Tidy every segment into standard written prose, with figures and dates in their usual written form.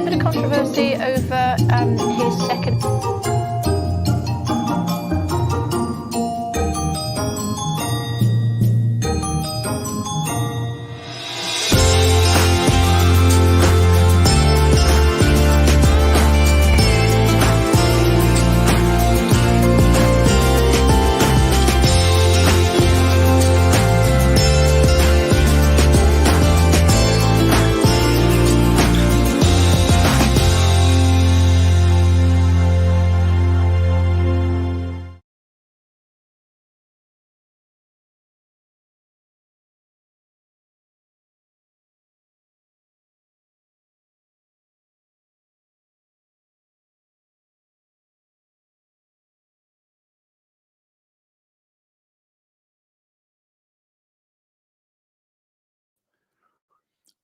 Bit of controversy over his second.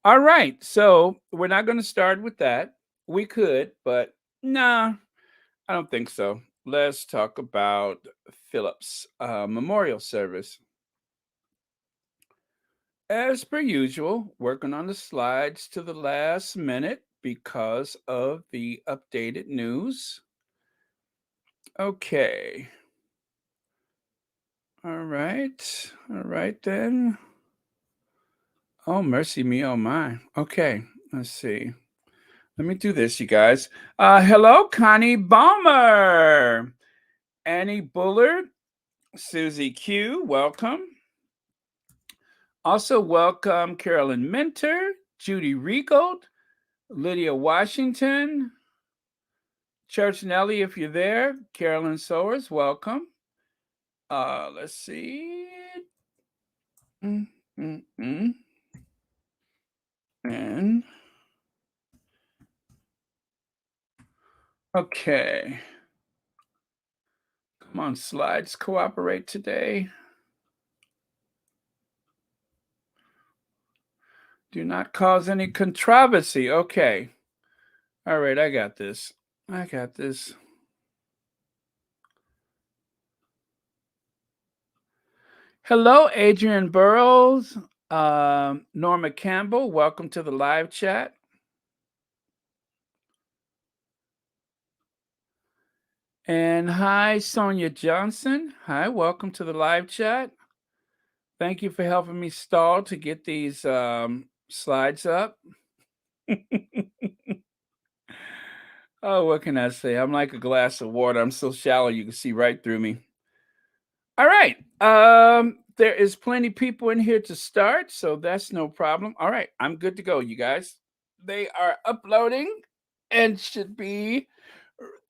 All right. So we're not going to start with that. We could, but nah, I don't think so. Let's talk about Philip's memorial service. As per usual, working on the slides to the last minute because of the updated news. Okay. All right. All right then. Oh, mercy me, oh my. Okay. Let's see. Let me do this, you guys. Hello, Connie Balmer. Annie Bullard, Susie Q, welcome. Also, welcome Carolyn Minter, Judy Regold, Lydia Washington, Church Nelly, if you're there, Carolyn Sowers, welcome. Let's see. And okay. Come on, slides, cooperate today. Do not cause any controversy. Okay. All right, I got this. I got this. Hello, Adrian Burrows, Norma Campbell. Welcome to the live chat. And hi, Sonia Johnson. Hi, welcome to the live chat. Thank you for helping me stall to get these slides up. Oh, what can I say? I'm like a glass of water. I'm so shallow you can see right through me. All right. There is plenty people in here to start, so that's no problem. All right, I'm good to go, you guys. They are uploading and should be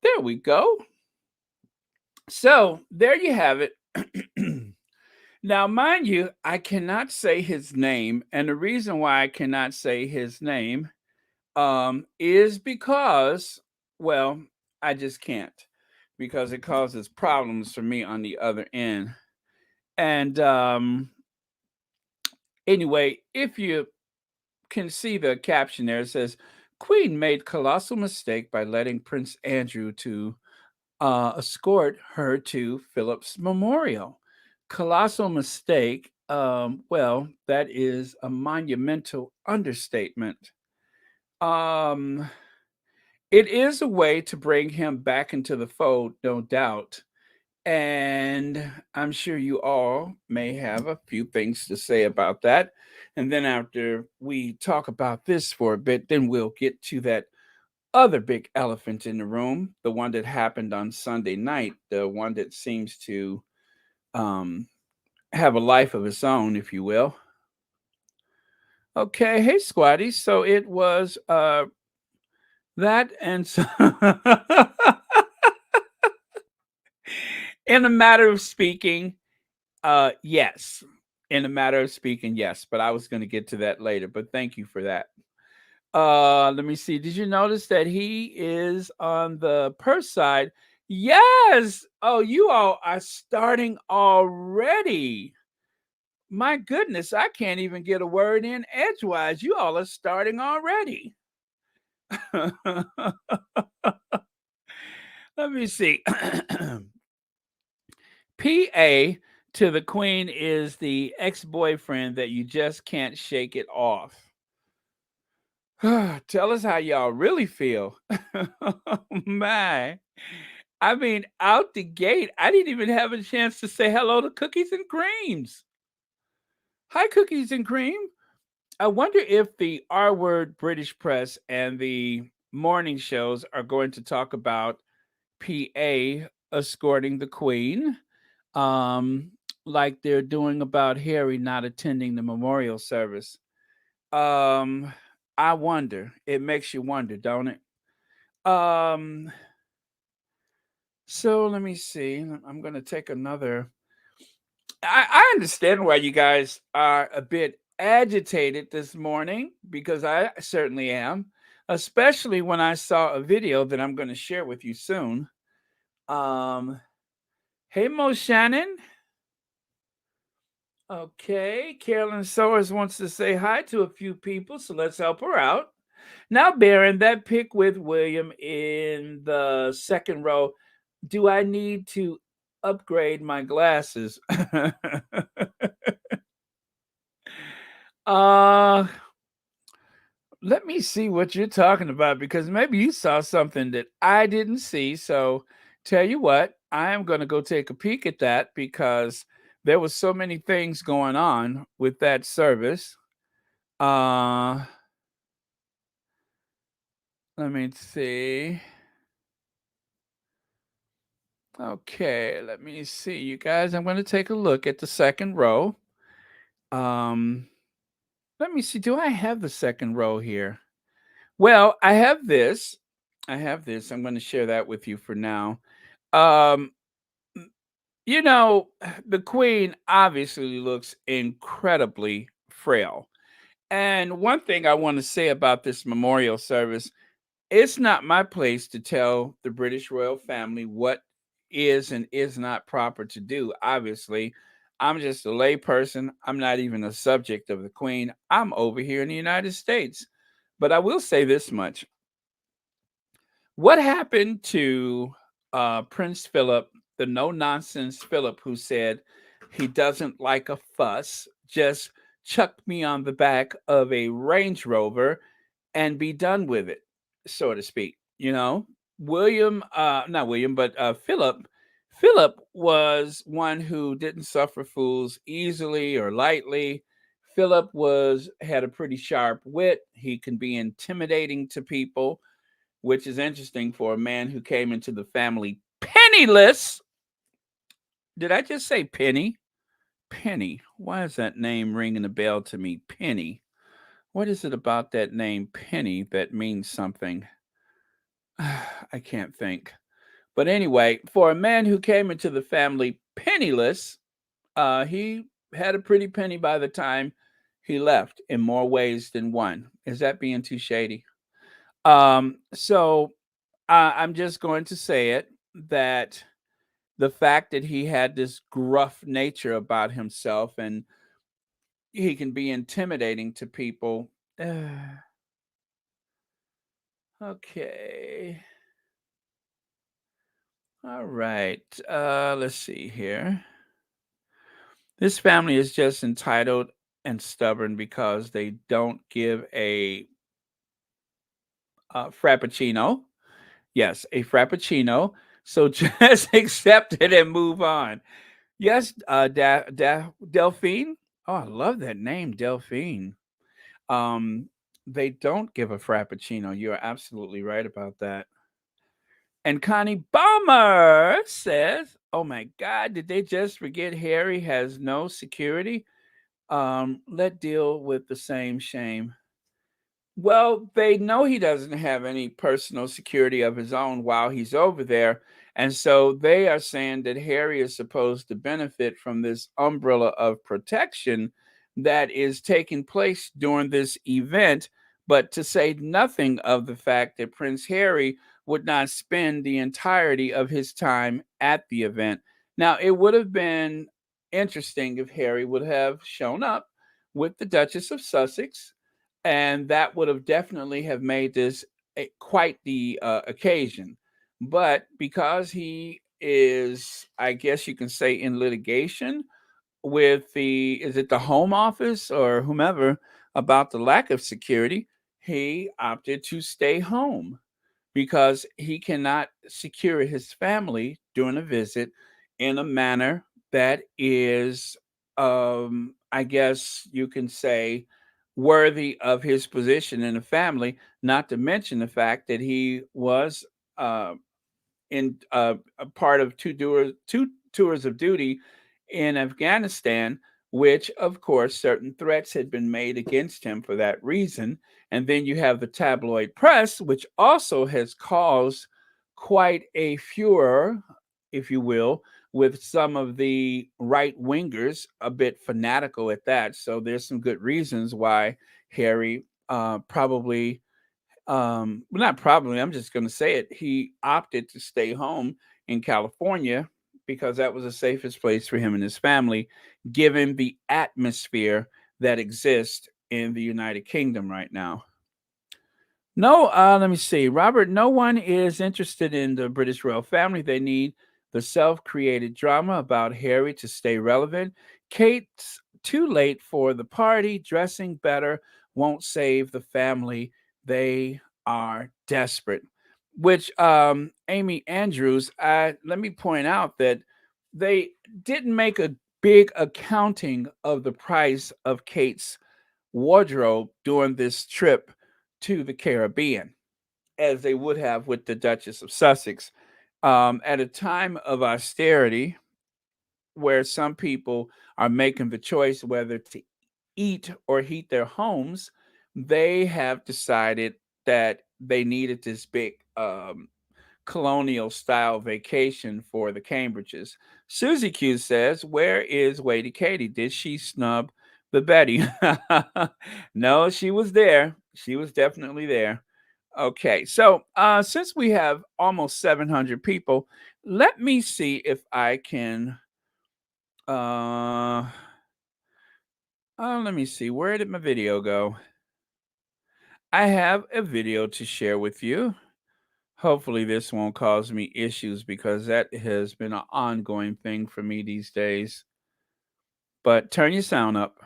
there we go. So, there you have it. Now, mind you, I cannot say his name, and the reason why I cannot say his name is because, well, I just can't because it causes problems for me on the other end. And anyway, if you can see the caption there, it says, Queen made colossal mistake by letting Prince Andrew to escort her to Philip's memorial. Colossal mistake. Well, that is a monumental understatement. Um, it is a way to bring him back into the fold, no doubt. And I'm sure you all may have a few things to say about that. And then after we talk about this for a bit, then we'll get to that other big elephant in the room, the one that happened on Sunday night, the one that seems to um, have a life of its own, if you will. Okay, hey Squatty. So it was that and so in a matter of speaking, yes. In a matter of speaking, yes. But I was going to get to that later. But thank you for that. Let me see. Did you notice that he is on the purse side? Yes. Oh, you all are starting already. My goodness, I can't even get a word in edgewise. You all are starting already. Let me see. PA to the Queen is the ex boyfriend that you just can't shake it off. Tell us how y'all really feel. Oh, my. I mean, out the gate, I didn't even have a chance to say hello to Cookies and Creams. Hi, Cookies and Cream. I wonder if the R word British press and the morning shows are going to talk about PA escorting the Queen, um, like they're doing about Harry not attending the memorial service. Um, I wonder. It makes you wonder, don't it? Um, so let me see. I'm gonna take another. I understand why you guys are a bit agitated this morning because I certainly am, especially when I saw a video that I'm going to share with you soon. Um, hey Mo Shannon. Okay, Carolyn Sowers wants to say hi to a few people, so let's help her out. Now, Baron, that pic with William in the second row, do I need to upgrade my glasses? uh let me see what you're talking about because maybe you saw something that I didn't see. So, tell you what, I am going to go take a peek at that because there was so many things going on with that service. Uh let me see. Okay, let me see. You guys, I'm going to take a look at the second row. Um let me see. Do I have the second row here? Well, I have this. I have this. I'm going to share that with you for now. Um You know, the queen obviously looks incredibly frail. And one thing I want to say about this memorial service, it's not my place to tell the British royal family what is and is not proper to do. Obviously, I'm just a layperson. I'm not even a subject of the queen. I'm over here in the United States. But I will say this much. What happened to Prince Philip, the no nonsense Philip, who said he doesn't like a fuss, just chuck me on the back of a Range Rover and be done with it, so to speak? You know, William, not William, but Philip. Philip was one who didn't suffer fools easily or lightly. Philip was had a pretty sharp wit. He can be intimidating to people, which is interesting for a man who came into the family penniless. Did I just say penny? Penny. Why is that name ringing a bell to me? Penny. What is it about that name, Penny, that means something? I can't think. But anyway, for a man who came into the family penniless, he had a pretty penny by the time he left in more ways than one. Is that being too shady? So I'm just going to say it that the fact that he had this gruff nature about himself and he can be intimidating to people. Okay. All right. Let's see here. This family is just entitled and stubborn because they don't give a frappuccino. Yes, a frappuccino. So just accept it and move on. Yes, Delphine. Oh, I love that name, Delphine. Um, they don't give a frappuccino. You are absolutely right about that. And Connie Bomber says, "Oh my God, did they just forget Harry has no security?" Let deal with the same shame. Well, they know he doesn't have any personal security of his own while he's over there. And so they are saying that Harry is supposed to benefit from this umbrella of protection that is taking place during this event, but to say nothing of the fact that Prince Harry would not spend the entirety of his time at the event. Now, it would have been interesting if Harry would have shown up with the Duchess of Sussex, and that would have definitely have made this quite the occasion. But because he is, I guess you can say, in litigation with the, is it the Home Office or whomever, about the lack of security, he opted to stay home because he cannot secure his family during a visit in a manner that is, I guess you can say, worthy of his position in the family, not to mention the fact that he was uh, in a part of two tours of duty in Afghanistan, which, of course, certain threats had been made against him for that reason. And then you have the tabloid press, which also has caused quite a furor, if you will, with some of the right wingers, a bit fanatical at that. So there's some good reasons why Harry probably well, not probably, I'm just going to say it. He opted to stay home in California because that was the safest place for him and his family, given the atmosphere that exists in the United Kingdom right now. No, let me see. Robert, no one is interested in the British royal family. They need the self created drama about Harry to stay relevant. Kate's too late for the party. Dressing better won't save the family. They are desperate. Which, Amy Andrews, let me point out that they didn't make a big accounting of the price of Kate's wardrobe during this trip to the Caribbean, as they would have with the Duchess of Sussex. At a time of austerity, where some people are making the choice whether to eat or heat their homes, they have decided that they needed this big colonial style vacation for the Cambridges. Susie Q says, where is Lady Katie? Did she snub the Betty? No, she was there. She was definitely there. Okay, so since we have almost 700 people, let me see if I can. Uh, let me see. Where did my video go? I have a video to share with you. Hopefully, this won't cause me issues because that has been an ongoing thing for me these days. But turn your sound up.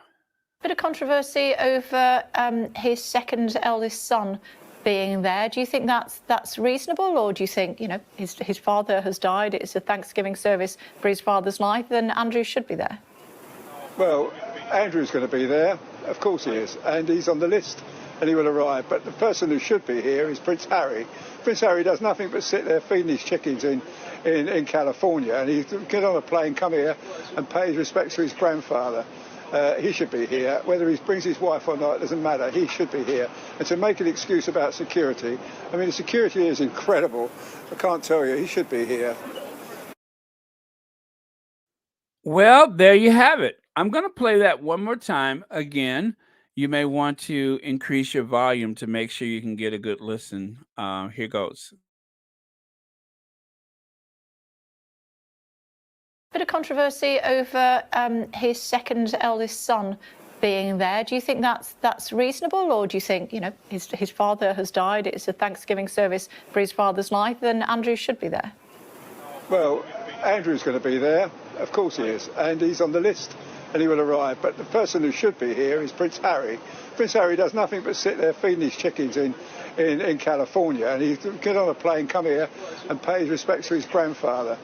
Bit of controversy over his second eldest son being there. Do you think that's reasonable, or do you think, his father has died? It's a Thanksgiving service for his father's life, then Andrew should be there? Well, Andrew's going to be there. Of course he is. And he's on the list and he will arrive. But the person who should be here is Prince Harry. Prince Harry does nothing but sit there feeding his chickens in California. And he get on a plane, come here and pay his respects to his grandfather. He should be here. Whether he brings his wife or not, it doesn't matter. He should be here. And to make an excuse about security, I mean, the security is incredible. I can't tell you. He should be here. Well, there you have it. I'm going to play that one more time. Again, you may want to increase your volume to make sure you can get a good listen. Here goes. Bit of controversy over his second eldest son being there. Do you think that's reasonable, or do you think, his father has died? It's a Thanksgiving service for his father's life, then Andrew should be there? Well, Andrew's going to be there. Of course he is. And he's on the list and he will arrive. But the person who should be here is Prince Harry. Prince Harry does nothing but sit there feeding his chickens in California. And he get on a plane, come here and pay his respects to his grandfather.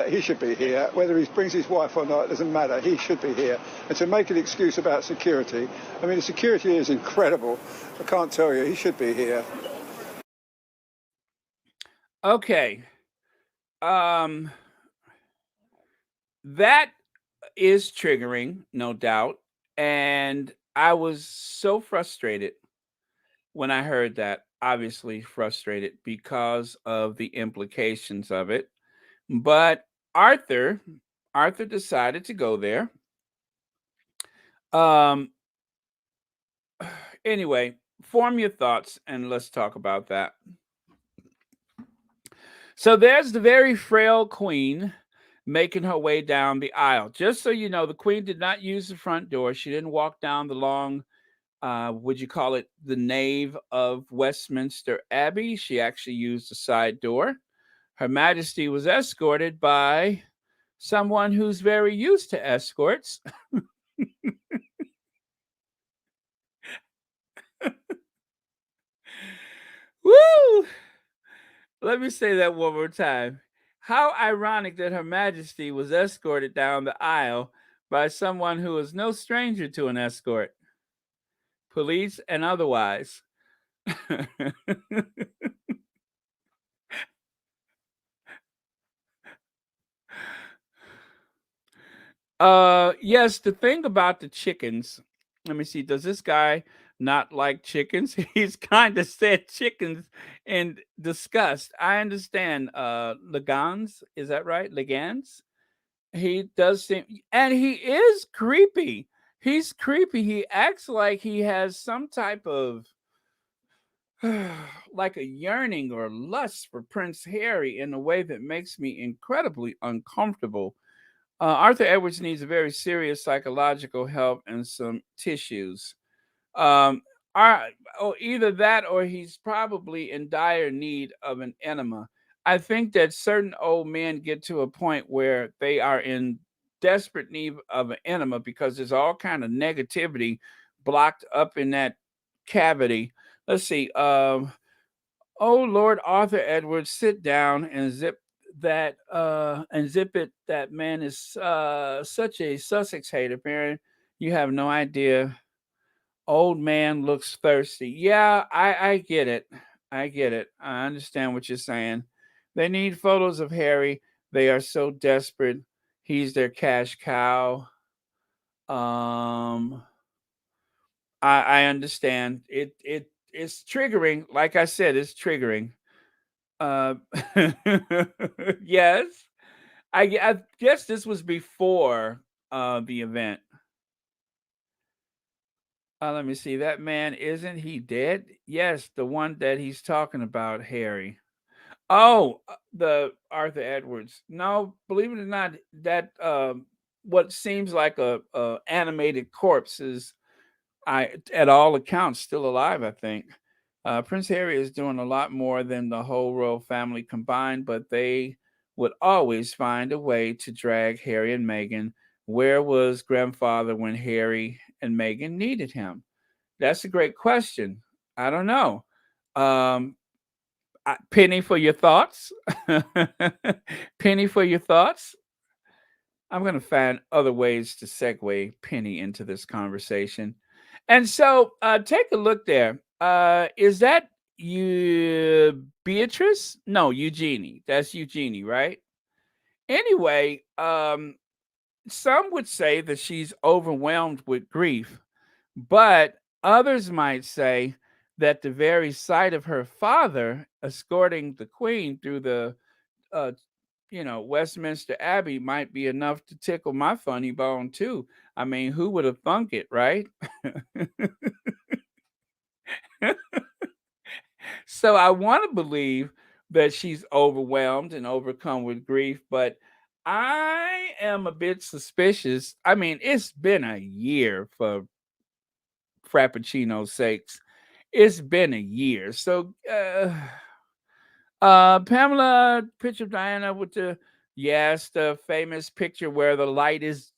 He should be here. Whether he brings his wife or not, it doesn't matter. He should be here. And to make an excuse about security, I mean, the security is incredible. I can't tell you. He should be here. Okay. That is triggering, no doubt. And I was so frustrated when I heard that, obviously frustrated because of the implications of it. But Arthur, Arthur decided to go there. Um, anyway, form your thoughts and let's talk about that. So there's the very frail queen making her way down the aisle. Just so you know, the queen did not use the front door. She didn't walk down the long, would you call it the nave of Westminster Abbey? She actually used the side door. Her Majesty was escorted by someone who's very used to escorts. Woo! Let me say that one more time. How ironic that Her Majesty was escorted down the aisle by someone who is no stranger to an escort, police and otherwise. Yes, the thing about the chickens, let me see, does this guy not like chickens? He's kind of said chickens in disgust. I understand. Legans, is that right? Legans? He does seem, and he is creepy. He's creepy. He acts like he has some type of like a yearning or lust for Prince Harry in a way that makes me incredibly uncomfortable. Arthur Edwards needs a very serious psychological help and some tissues. Um, are, or either that or he's probably in dire need of an enema. I think that certain old men get to a point where they are in desperate need of an enema because there's all kind of negativity blocked up in that cavity. Let's see. Oh Lord Arthur Edwards, sit down and zip it. That man is such a Sussex hater, parent. You have no idea. Old man looks thirsty. Yeah, I get it. I get it. I understand what you're saying. They need photos of Harry. They are so desperate. He's their cash cow. Um, I understand. It's triggering. Like I said, it's triggering. Uh, yes. I guess this was before the event. Let me see. That man, isn't he dead? Yes, the one that he's talking about, Harry. Oh, the Arthur Edwards. No, believe it or not, that what seems like a animated corpse is, at all accounts, still alive. I think Prince Harry is doing a lot more than the whole royal family combined, but they would always find a way to drag Harry and Meghan. Where was grandfather when Harry and Meghan needed him? That's a great question. I don't know. Um, Penny for your thoughts. Penny for your thoughts. I'm going to find other ways to segue Penny into this conversation. And so take a look there. Is that you, Beatrice? No, Eugenie. That's Eugenie, right? Anyway, some would say that she's overwhelmed with grief, but others might say that the very sight of her father escorting the queen through the uh, Westminster Abbey might be enough to tickle my funny bone too. I mean, who would have thunk it, right? So I want to believe that she's overwhelmed and overcome with grief, but I am a bit suspicious. I mean, it's been a year for Frappuccino's sakes. It's been a year. So Pamela, picture of Diana with the famous picture where the light is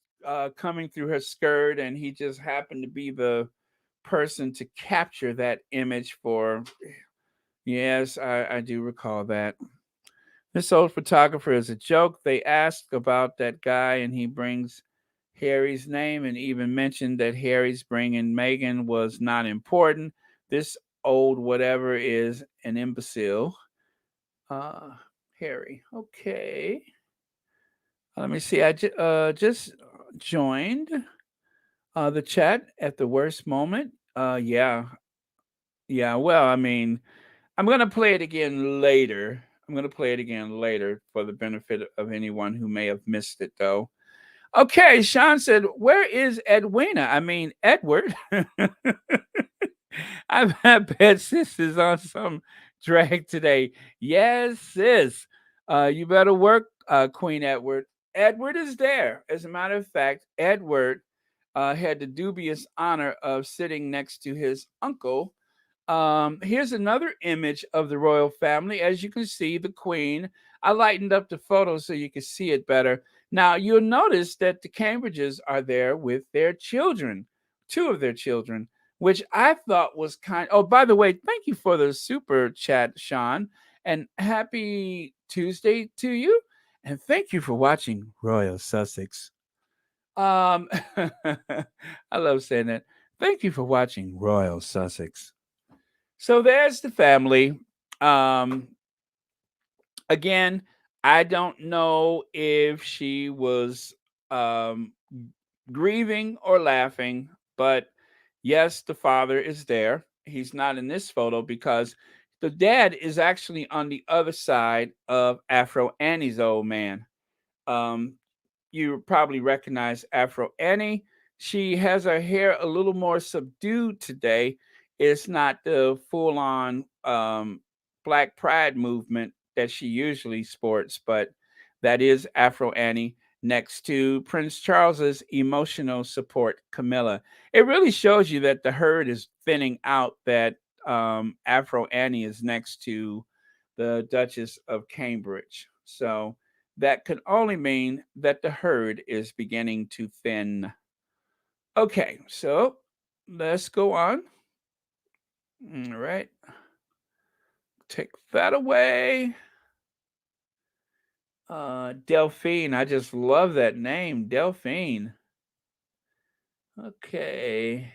coming through her skirt, and he just happened to be the person to capture that image for. Yes, I do recall that. This old photographer is a joke. They asked about that guy, and he brings Harry's name and even mentioned that Harry's bringing Meghan was not important. This old whatever is an imbecile. Uh, Harry. Okay. Let me see. I just joined. The chat at the worst moment. Yeah, yeah. Well, I mean, I'm gonna play it again later. I'm gonna play it again later for the benefit of anyone who may have missed it, though. Okay, Sean said, "Where is Edwina? I mean, Edward." I bet sis is on some drag today. Yes, sis. You better work, Queen Edward. Edward is there. As a matter of fact, Edward had the dubious honor of sitting next to his uncle. Here's another image of the royal family. As you can see, the Queen. I lightened up the photo so you can see it better. Now, you'll notice that the Cambridges are there with their children, two of their children, which I thought was kind. Oh, by the way, thank you for the super chat, Sean, and happy Tuesday to you. And thank you for watching Royal Sussex. Um, I love saying that. Thank you for watching Royal Sussex. So there's the family. Um, again, I don't know if she was um, grieving or laughing, but yes, the father is there. He's not in this photo because the dad is actually on the other side of Afro Annie's old man. Um, you probably recognize Afro Annie. She has her hair a little more subdued today. It's not the full on Black Pride movement that she usually sports, but that is Afro Annie next to Prince Charles's emotional support, Camilla. It really shows you that the herd is thinning out, that Afro Annie is next to the Duchess of Cambridge. So that could only mean that the herd is beginning to thin. Okay, so let's go on. All right. Take that away. Delphine. I just love that name, Delphine. Okay.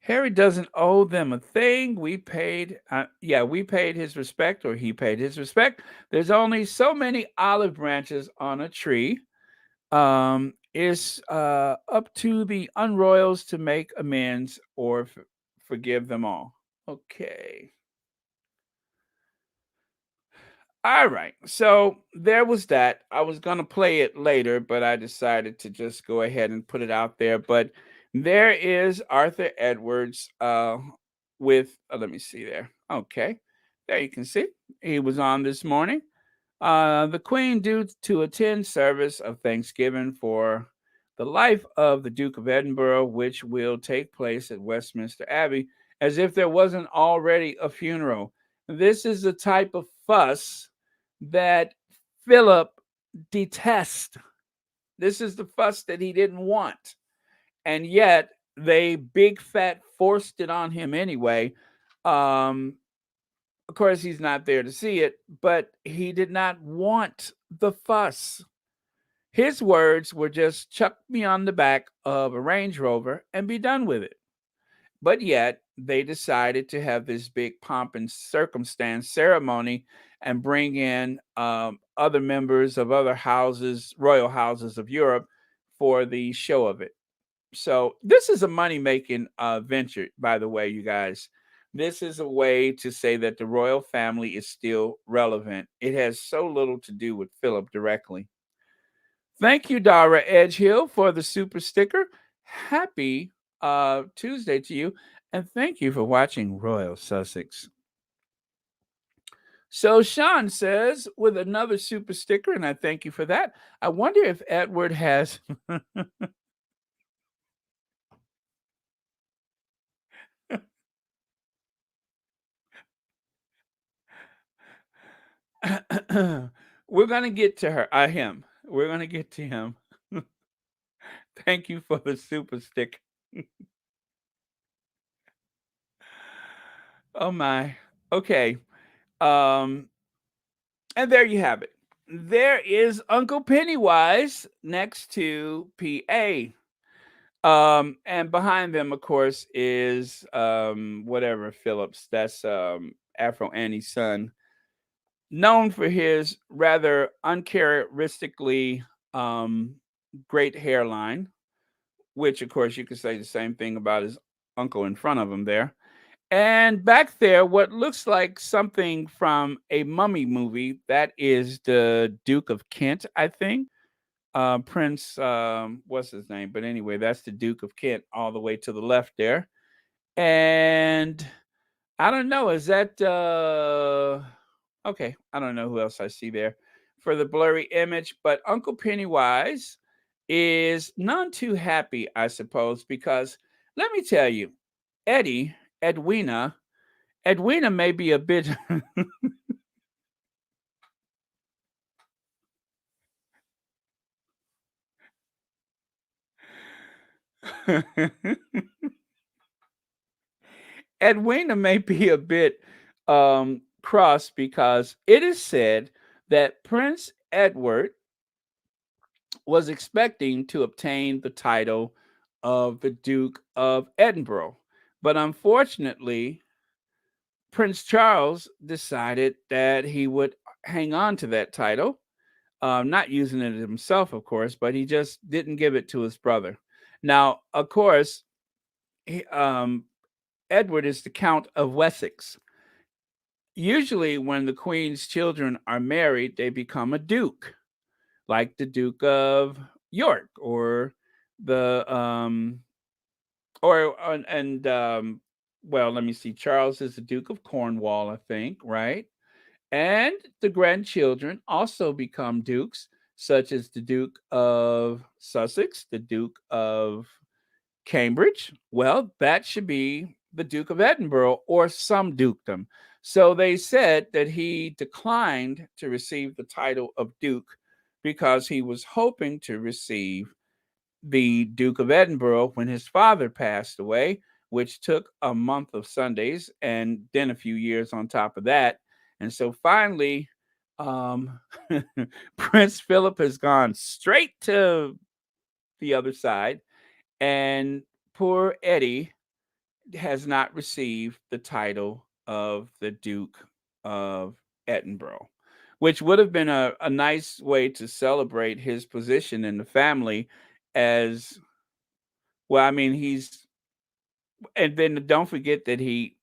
Harry doesn't owe them a thing. We paid his respect, or he paid his respect. There's only so many olive branches on a tree. It's up to the unroyals to make amends or forgive them all. Okay. All right. So there was that. I was going to play it later, but I decided to just go ahead and put it out there. But there is Arthur Edwards with, let me see there. Okay. There you can see. He was on this morning. The Queen due to attend service of Thanksgiving for the life of the Duke of Edinburgh, which will take place at Westminster Abbey, as if there wasn't already a funeral. This is the type of fuss that Philip detests. This is the fuss that he didn't want. And yet they big fat forced it on him anyway. Um, of course, he's not there to see it, but he did not want the fuss. His words were just chuck me on the back of a Range Rover and be done with it. But yet, they decided to have this big pomp and circumstance ceremony and bring in other members of other houses, royal houses of Europe, for the show of it. So this is a money making venture, by the way, you guys. This is a way to say that the royal family is still relevant. It has so little to do with Philip directly. Thank you, Dara Edgehill, for the super sticker. Happy Tuesday to you, and thank you for watching Royal Sussex. So Sean says with another super sticker, and I thank you for that. I wonder if Edward has we're gonna get to him. We're gonna get to him. Thank you for the super stick. Oh my. Okay. Um, and there you have it. There is Uncle Pennywise next to PA. And behind them, of course, is whatever Phillips. That's Afro Annie's son, known for his rather uncharacteristically great hairline. which of course you could say the same thing about his uncle in front of him there. And back there, what looks like something from a mummy movie, that is the Duke of Kent, I think. Prince, what's his name? But anyway, that's the Duke of Kent all the way to the left there. And I don't know, is that okay, I don't know who else I see there for the blurry image, but Uncle Pennywise is none too happy, I suppose, because let me tell you, Eddie, Edwina, Edwina may be a bit Edwina may be a bit cross because it is said that Prince Edward was expecting to obtain the title of the Duke of Edinburgh. But unfortunately, Prince Charles decided that he would hang on to that title, not using it himself, of course, but he just didn't give it to his brother. Now, of course, Edward is the Count of Wessex. Usually, when the Queen's children are married, they become a duke, like the Duke of York or the or and well, let me see. Charles is the Duke of Cornwall, I think, right? And the grandchildren also become dukes, such as the Duke of Sussex, the Duke of Cambridge. Well, that should be the Duke of Edinburgh or some dukedom. So they said that he declined to receive the title of Duke because he was hoping to receive the Duke of Edinburgh when his father passed away, which took a month of Sundays and then a few years on top of that. And so finally, um, Prince Philip has gone straight to the other side, and poor Eddie has not received the title of the Duke of Edinburgh, which would have been a nice way to celebrate his position in the family as well. I mean, and then don't forget that he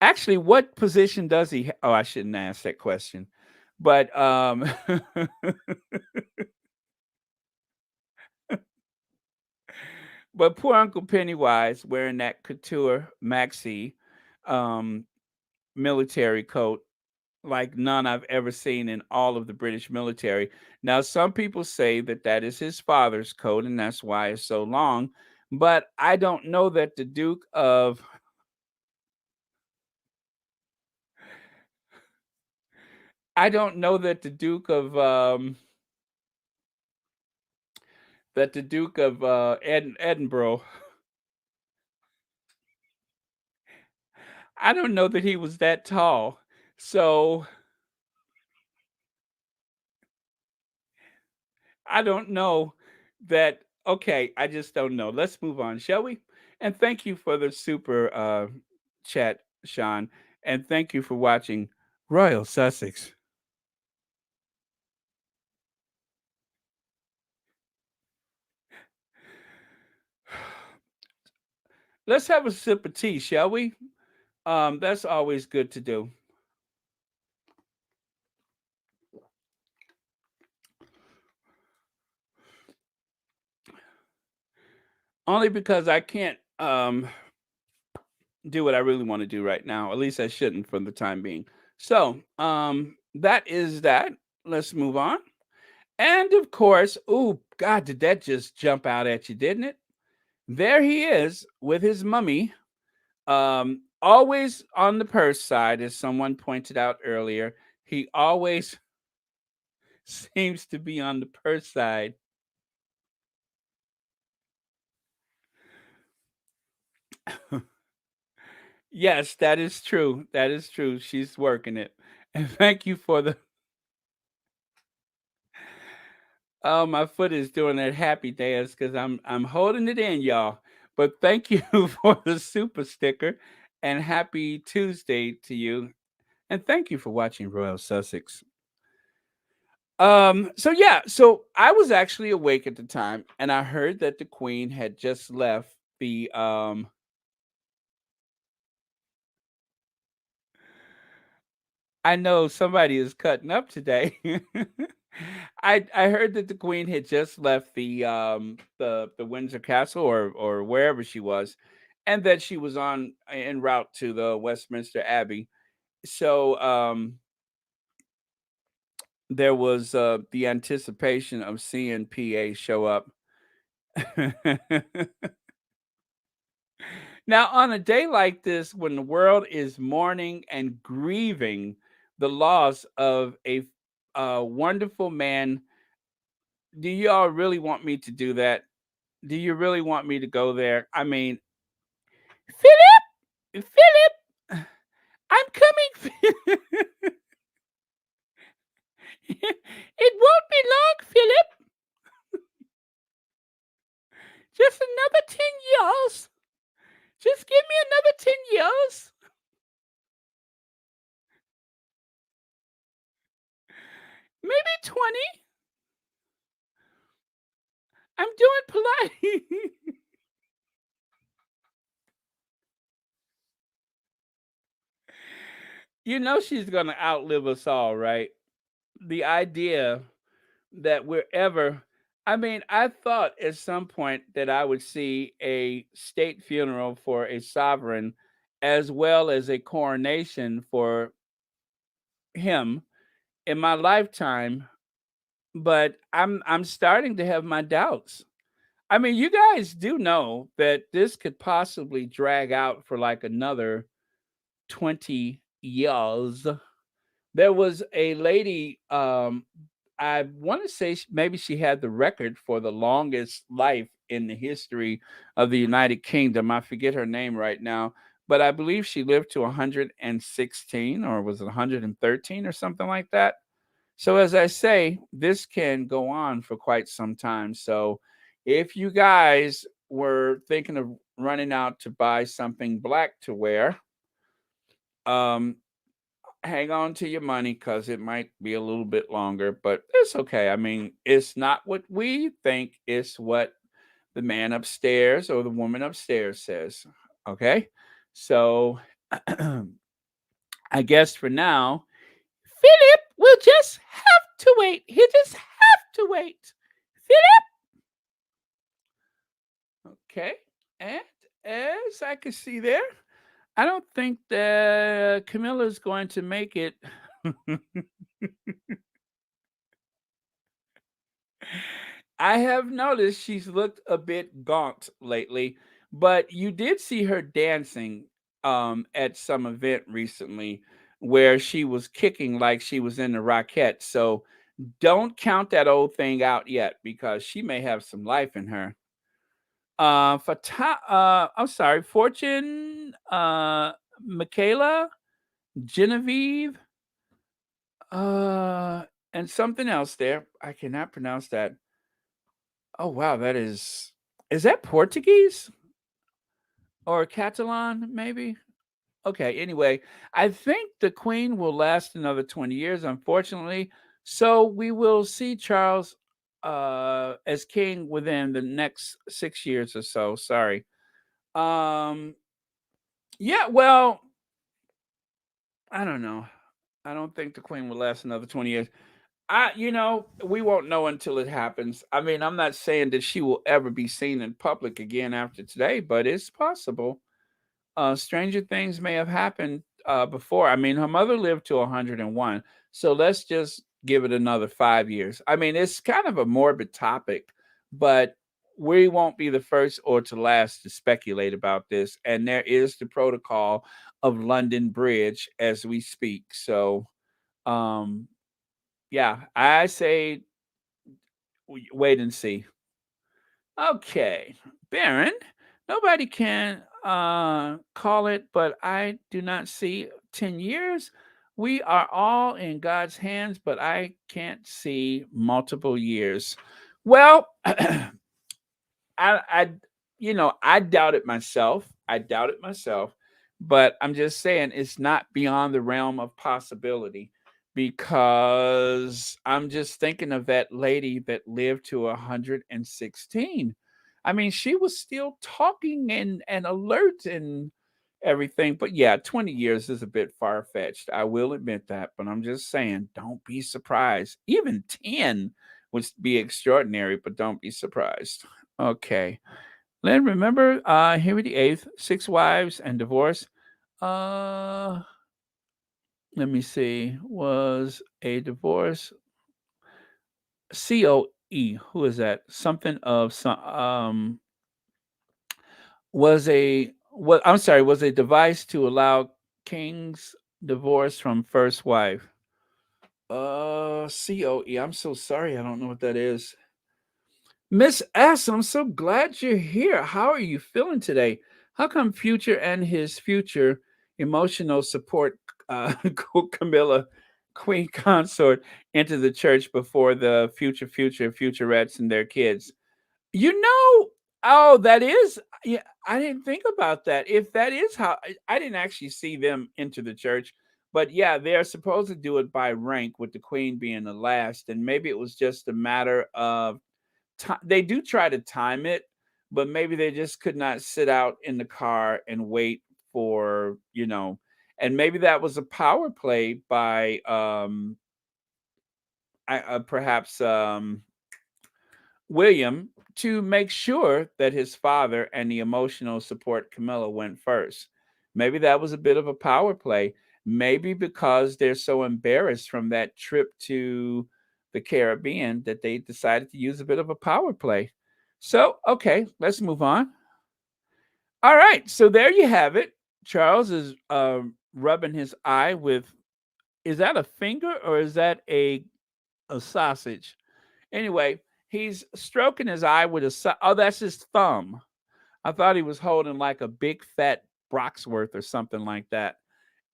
actually, what position does he? Oh, I shouldn't ask that question, but but poor Uncle Pennywise wearing that couture maxi um, military coat like none I've ever seen in all of the British military. Now, some people say that that is his father's coat, and that's why it's so long. But I don't know that the Duke of I don't know that the Duke of Edinburgh. I don't know that he was that tall. So I don't know that. Okay, I just don't know. Let's move on, shall we? And thank you for the super chat, Sean. And thank you for watching Royal Sussex. Let's have a sip of tea, shall we? That's always good to do. Only because I can't do what I really want to do right now. At least I shouldn't for the time being. So, that is that. Let's move on. And of course, oh God, did that just jump out at you, didn't it? There he is with his mummy, always on the purse side, as someone pointed out earlier. He always seems to be on the purse side. Yes, that is true. That is true. She's working it. And thank you for the oh, my foot is doing that happy dance because I'm holding it in, y'all. But thank you for the super sticker and happy Tuesday to you. And thank you for watching Royal Sussex. So I was actually awake at the time, and I heard that the Queen had just left the I know somebody is cutting up today. I heard that the Queen had just left the Windsor Castle or wherever she was, and that she was on en route to the Westminster Abbey. So there was the anticipation of seeing PA show up. Now, on a day like this, when the world is mourning and grieving the loss of a wonderful man, do y'all really want me to do that? Do you really want me to go there? I mean, Philip, I'm coming. It won't be long, Philip. Just another 10 years. Just give me another 10 years. Maybe 20. I'm doing polite. You know she's going to outlive us all, right? The idea that we're ever I mean, I thought at some point that I would see a state funeral for a sovereign as well as a coronation for him in my lifetime, but I'm starting to have my doubts. I mean, you guys do know that this could possibly drag out for like another 20 years. There was a lady, I want to say maybe she had the record for the longest life in the history of the United Kingdom. I forget her name right now, but I believe she lived to 116 or was it 113 or something like that. So, as I say, this can go on for quite some time. So, if you guys were thinking of running out to buy something black to wear, um, hang on to your money because it might be a little bit longer, but it's okay. I mean, it's not what we think, it's what the man upstairs or the woman upstairs says. Okay. So I guess for now, Philip will just have to wait. He'll just have to wait. Philip. Okay. And as I can see there, I don't think that Camilla's going to make it. I have noticed she's looked a bit gaunt lately, but you did see her dancing at some event recently where she was kicking like she was in the Rockette. So don't count that old thing out yet because she may have some life in her. I'm sorry, Fortune, Michaela, Genevieve, uh, and something else there. I cannot pronounce that. Oh wow, is that Portuguese or Catalan maybe? Okay, anyway, I think the Queen will last another 20 years unfortunately. So we will see Charles as king within the next 6 years or so. Sorry. Um yeah, well, I don't know. I don't think the Queen will last another 20 years. We won't know until it happens. I mean, I'm not saying that she will ever be seen in public again after today, but it's possible. Stranger things may have happened before. I mean, her mother lived to 101, so let's just give it another 5 years. I mean, it's kind of a morbid topic, but we won't be the first or to last to speculate about this. And there is the protocol of London Bridge as we speak. So, um, yeah, I say wait and see. Okay, Baron, nobody can call it, but I do not see 10 years. We are all in God's hands, but I can't see multiple years. Well, I I doubt it myself. I doubt it myself, but I'm just saying it's not beyond the realm of possibility because I'm just thinking of that lady that lived to 116. I mean, she was still talking and alert and everything. But yeah, 20 years is a bit far fetched. I will admit that. But I'm just saying, don't be surprised. Even 10 would be extraordinary, but don't be surprised. Okay. Len, remember Henry VIII, 6 wives and divorce? Uh, Let me see. Was a divorce COE? Who is that? Something of some was a what I'm sorry, was a device to allow king's divorce from first wife. COE. I'm so sorry. I don't know what that is. Miss S, I'm so glad you're here. How are you feeling today? How come Future and his future emotional support, Camilla, Queen Consort, into the church before the futurettes and their kids? You know, oh, that is, yeah, I didn't think about that. If that is how, I didn't actually see them into the church, but yeah, they're supposed to do it by rank, with the Queen being the last, and maybe it was just a matter of they do try to time it, but maybe they just could not sit out in the car and wait for, and maybe that was a power play by perhaps William, to make sure that his father and the emotional support Camilla went first. Maybe that was a bit of a power play. Maybe because they're so embarrassed from that trip to the Caribbean that they decided to use a bit of a power play. So, okay, let's move on. All right, so there you have it. Charles is rubbing his eye with, is that a finger or is that a sausage? Anyway, he's stroking his eye with oh, that's his thumb. I thought he was holding like a big fat Broxworth or something like that.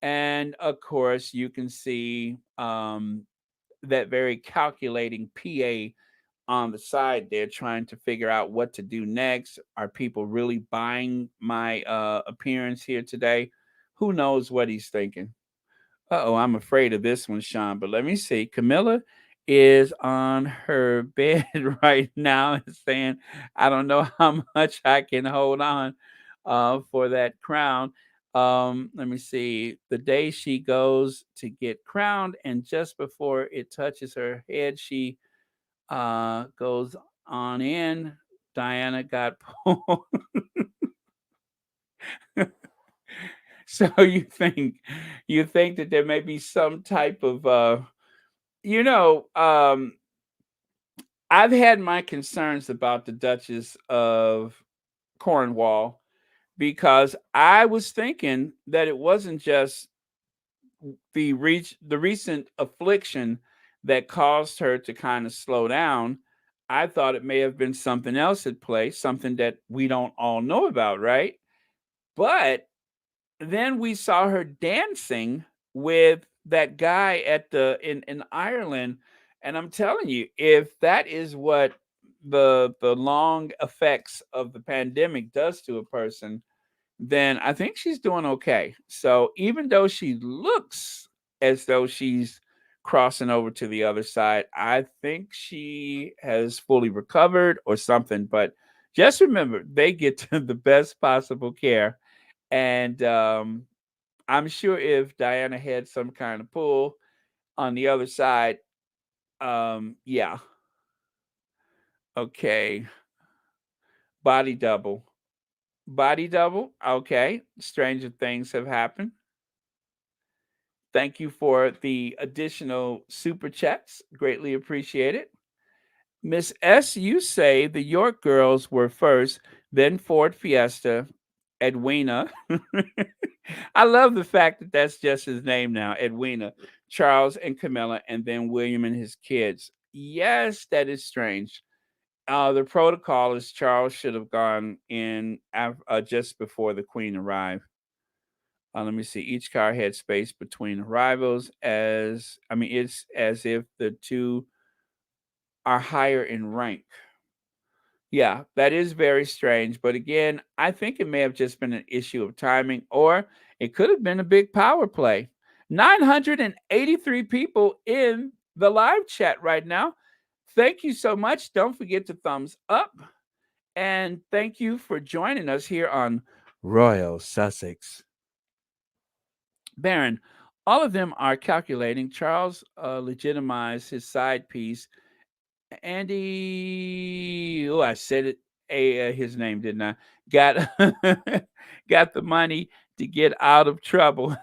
And of course, you can see that very calculating PA on the side there, trying to figure out what to do next. Are people really buying my appearance here today? Who knows what he's thinking? Uh-oh, I'm afraid of this one, Sean, but let me see. Camilla is on her bed right now and saying, I don't know how much I can hold on for that crown. Let me see. The day she goes to get crowned, and just before it touches her head, she goes on in. Diana got pulled. So you think that there may be some type of you know, I've had my concerns about the Duchess of Cornwall, because I was thinking that it wasn't just the recent affliction that caused her to kind of slow down. I thought it may have been something else at play, something that we don't all know about, right? But then we saw her dancing with that guy at in Ireland, and I'm telling you, if that is what the long effects of the pandemic does to a person, then I think she's doing okay. So even though she looks as though she's crossing over to the other side, I think she has fully recovered or something. But just remember, they get to the best possible care. And I'm sure if Diana had some kind of pull on the other side, yeah, okay, body double, body double. Okay, stranger things have happened. Thank you for the additional super chats. Greatly appreciated. Miss S, you say the York girls were first, then Ford Fiesta, Edwina. I love the fact that that's just his name now, Edwina, Charles and Camilla, and then William and his kids. Yes, that is strange. The protocol is Charles should have gone in just before the Queen arrived. Let me see. Each car had space between arrivals, it's as if the two are higher in rank. Yeah, that is very strange. But again, I think it may have just been an issue of timing, or it could have been a big power play. 983 people in the live chat right now. Thank you so much. Don't forget to thumbs up. And thank you for joining us here on Royal Sussex. Baron, all of them are calculating. Charles legitimized his side piece. Andy, oh, I said it. His name didn't I? Got got the money to get out of trouble.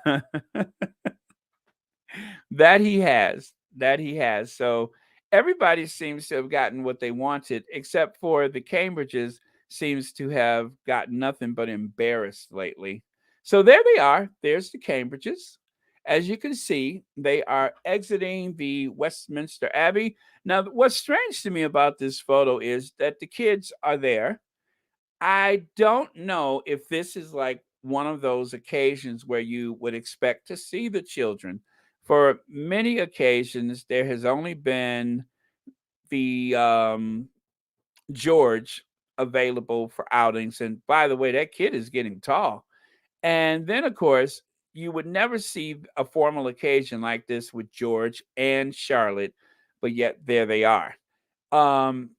That he has. That he has. So everybody seems to have gotten what they wanted, except for the Cambridges seems to have gotten nothing but embarrassed lately. So there they are. There's the Cambridges. As you can see, they are exiting the Westminster Abbey. Now, what's strange to me about this photo is that the kids are there. I don't know if this is like one of those occasions where you would expect to see the children. For many occasions, there has only been the George available for outings. And by the way, that kid is getting tall. And then, of course, you would never see a formal occasion like this with George and Charlotte, but yet there they are. Um,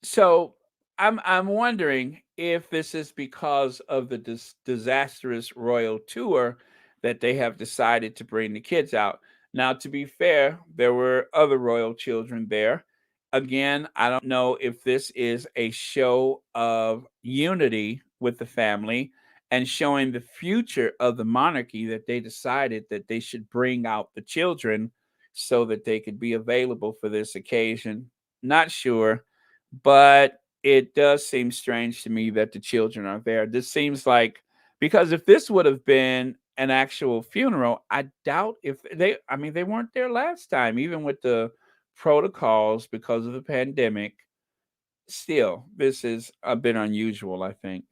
So I'm wondering if this is because of the disastrous royal tour that they have decided to bring the kids out. Now, to be fair, there were other royal children there. Again, I don't know if this is a show of unity with the family and showing the future of the monarchy that they decided that they should bring out the children so that they could be available for this occasion. Not sure, but it does seem strange to me that the children are there. This seems like, because if this would have been an actual funeral, I doubt if I mean, they weren't there last time, even with the protocols because of the pandemic. Still, this is a bit unusual, I think.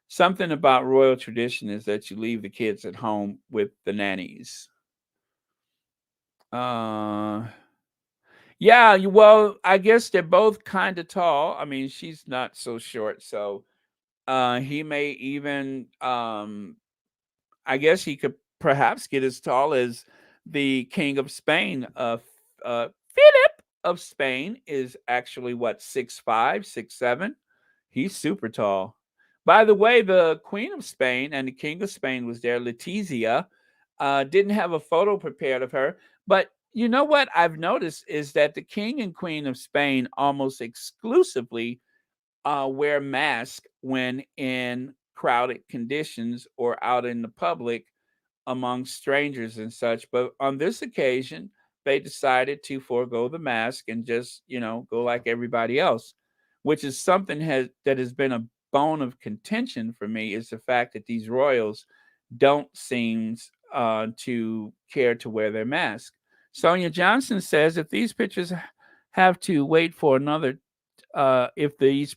Something about royal tradition is that you leave the kids at home with the nannies. Uh, Yeah, well, I guess they're both kind of tall. I mean, she's not so short, so he may even I guess he could perhaps get as tall as the King of Spain. Philip of Spain is actually what, 6'5", 6'7"? He's super tall. By the way, the Queen of Spain and the King of Spain was there. Letizia didn't have a photo prepared of her, but you know what I've noticed is that the King and Queen of Spain almost exclusively wear masks when in crowded conditions or out in the public among strangers and such. But on this occasion, they decided to forego the mask and just, go like everybody else, which is something that has been a bone of contention for me, is the fact that these royals don't seem to care to wear their mask. Sonia Johnson says if these pictures have to wait for another if these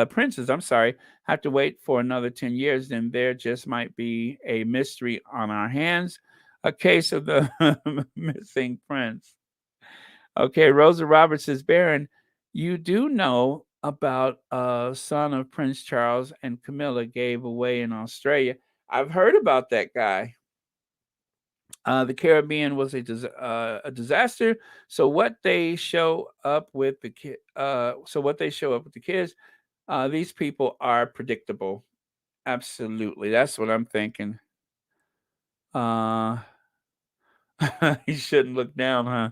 princes, I'm sorry, have to wait for another 10 years, then there just might be a mystery on our hands, a case of the missing prince. Okay, Rosa Roberts says, Baron, you do know about son of Prince Charles and Camilla gave away in Australia. I've heard about that guy. The Caribbean was a disaster. So what they show up with the kids, these people are predictable. Absolutely, that's what I'm thinking. Uh, you shouldn't look down, huh?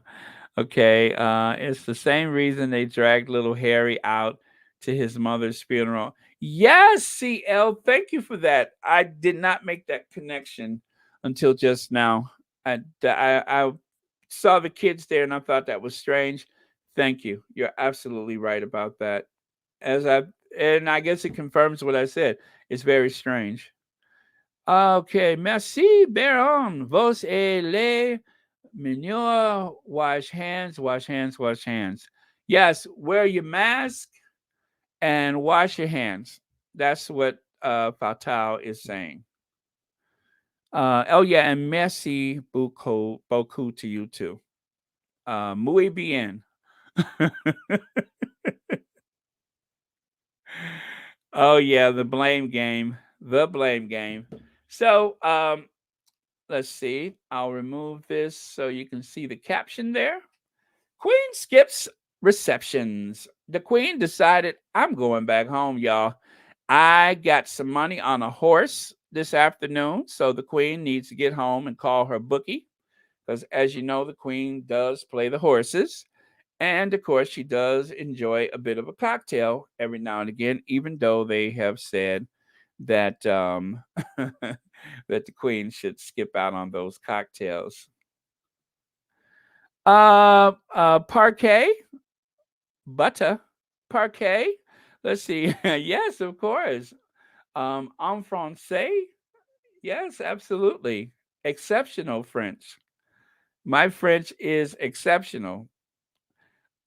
Okay, it's the same reason they dragged little Harry out to his mother's funeral. Yes, CL, thank you for that. I did not make that connection until just now. I saw the kids there and I thought that was strange. Thank you. You're absolutely right about that. And I guess it confirms what I said. It's very strange. Okay, merci, Baron. Vos et les Manure, wash hands, wash hands, wash hands. Yes, wear your mask and wash your hands. That's what Fatal is saying. Oh yeah, and merci beaucoup to you too. Muy bien. Oh yeah, the blame game. The blame game. So let's see. I'll remove this so you can see the caption there. Queen skips receptions. The Queen decided, I'm going back home, y'all. I got some money on a horse this afternoon, so the Queen needs to get home and call her bookie. Because, as you know, the Queen does play the horses. And of course, she does enjoy a bit of a cocktail every now and again, even though they have said that that the Queen should skip out on those cocktails. Parquet, butter, parquet. Let's see. Yes, of course. En français. Yes, absolutely. Exceptional French. My French is exceptional.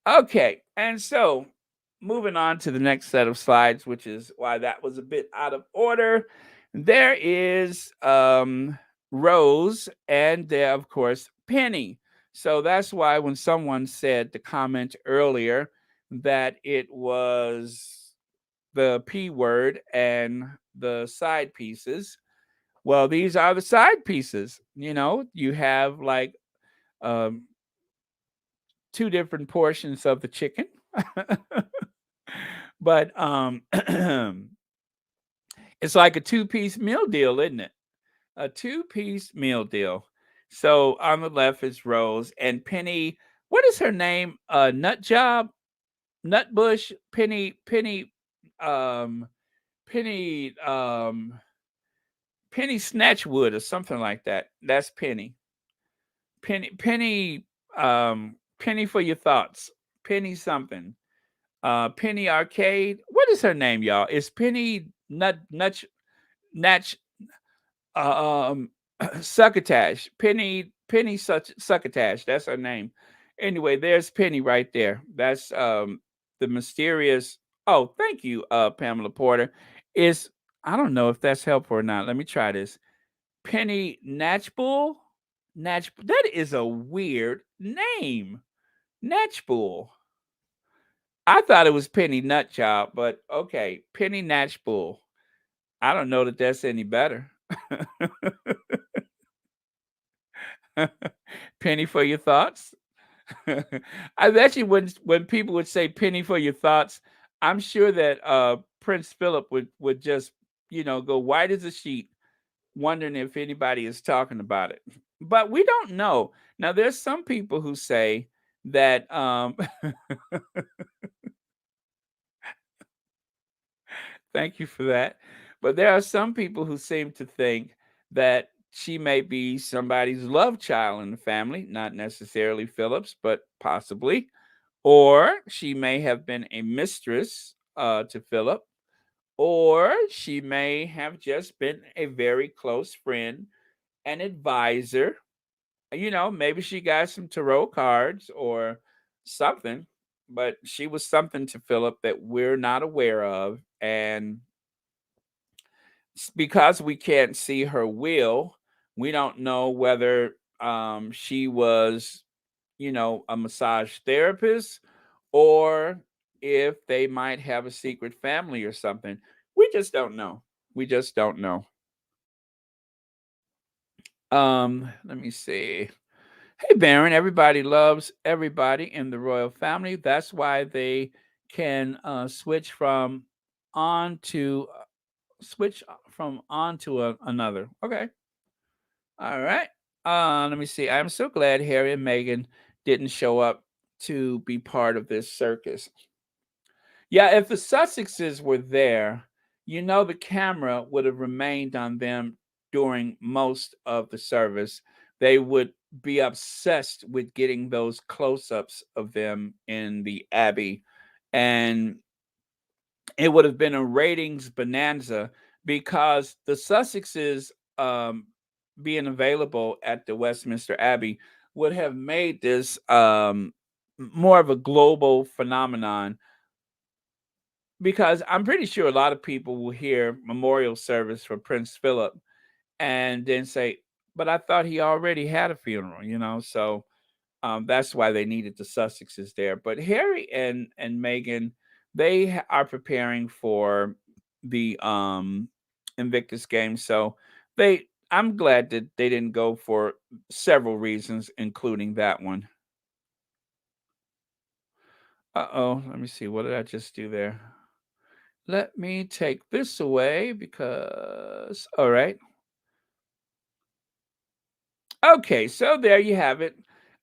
Okay, and so moving on to the next set of slides, which is why that was a bit out of order. There is Rose, and there, of course, Penny. So that's why when someone said the comment earlier that it was the P word and the side pieces, well, these are the side pieces. You know, you have like um, two different portions of the chicken. But it's like a two-piece meal deal, isn't it? A two-piece meal deal. So on the left is Rose and Penny. What is her name? Nut Job, Nutbush, um, Penny, Penny Snatchwood, or something like that. That's Penny. Penny for your thoughts. Penny something. Penny Arcade. What is her name, y'all? It's Penny Natch um Succotash. Penny Succotash. That's her name. Anyway, there's Penny right there. That's the mysterious. Oh, thank you, Pamela Porter. Is I don't know if that's helpful or not. Let me try this. Penny Natchbull. Natch. That is a weird name. Natchbull. I thought it was Penny Nutjob, but okay, Penny Natchbull. I don't know that that's any better. Penny for your thoughts. I bet you when people would say penny for your thoughts, I'm sure that Prince Philip would just go white as a sheet, wondering if anybody is talking about it. But we don't know. Now there's some people who say that thank you for that. But there are some people who seem to think that she may be somebody's love child in the family, not necessarily Philip's, but possibly. Or she may have been a mistress to Philip, or she may have just been a very close friend and advisor. Maybe she got some tarot cards or something, but she was something to Philip that we're not aware of. And because we can't see her will, we don't know whether she was, a massage therapist or if they might have a secret family or something. We just don't know. We just don't know. Let me see. Hey, Baron, everybody loves everybody in the royal family. That's why they can switch from on to another. Okay. All right. Let me see. I'm so glad Harry and Meghan didn't show up to be part of this circus. Yeah, if the Sussexes were there, the camera would have remained on them during most of the service. They would be obsessed with getting those close-ups of them in the Abbey, and it would have been a ratings bonanza because the Sussexes being available at the Westminster Abbey would have made this more of a global phenomenon, because I'm pretty sure a lot of people will hear memorial service for Prince Philip and then say, but I thought he already had a funeral. So that's why they needed the Sussexes there. But Harry and Meghan, they are preparing for the Invictus Games. So I'm glad that they didn't go for several reasons, including that one. Uh-oh, let me see. What did I just do there? Let me take this away because, all right. Okay, so there you have it.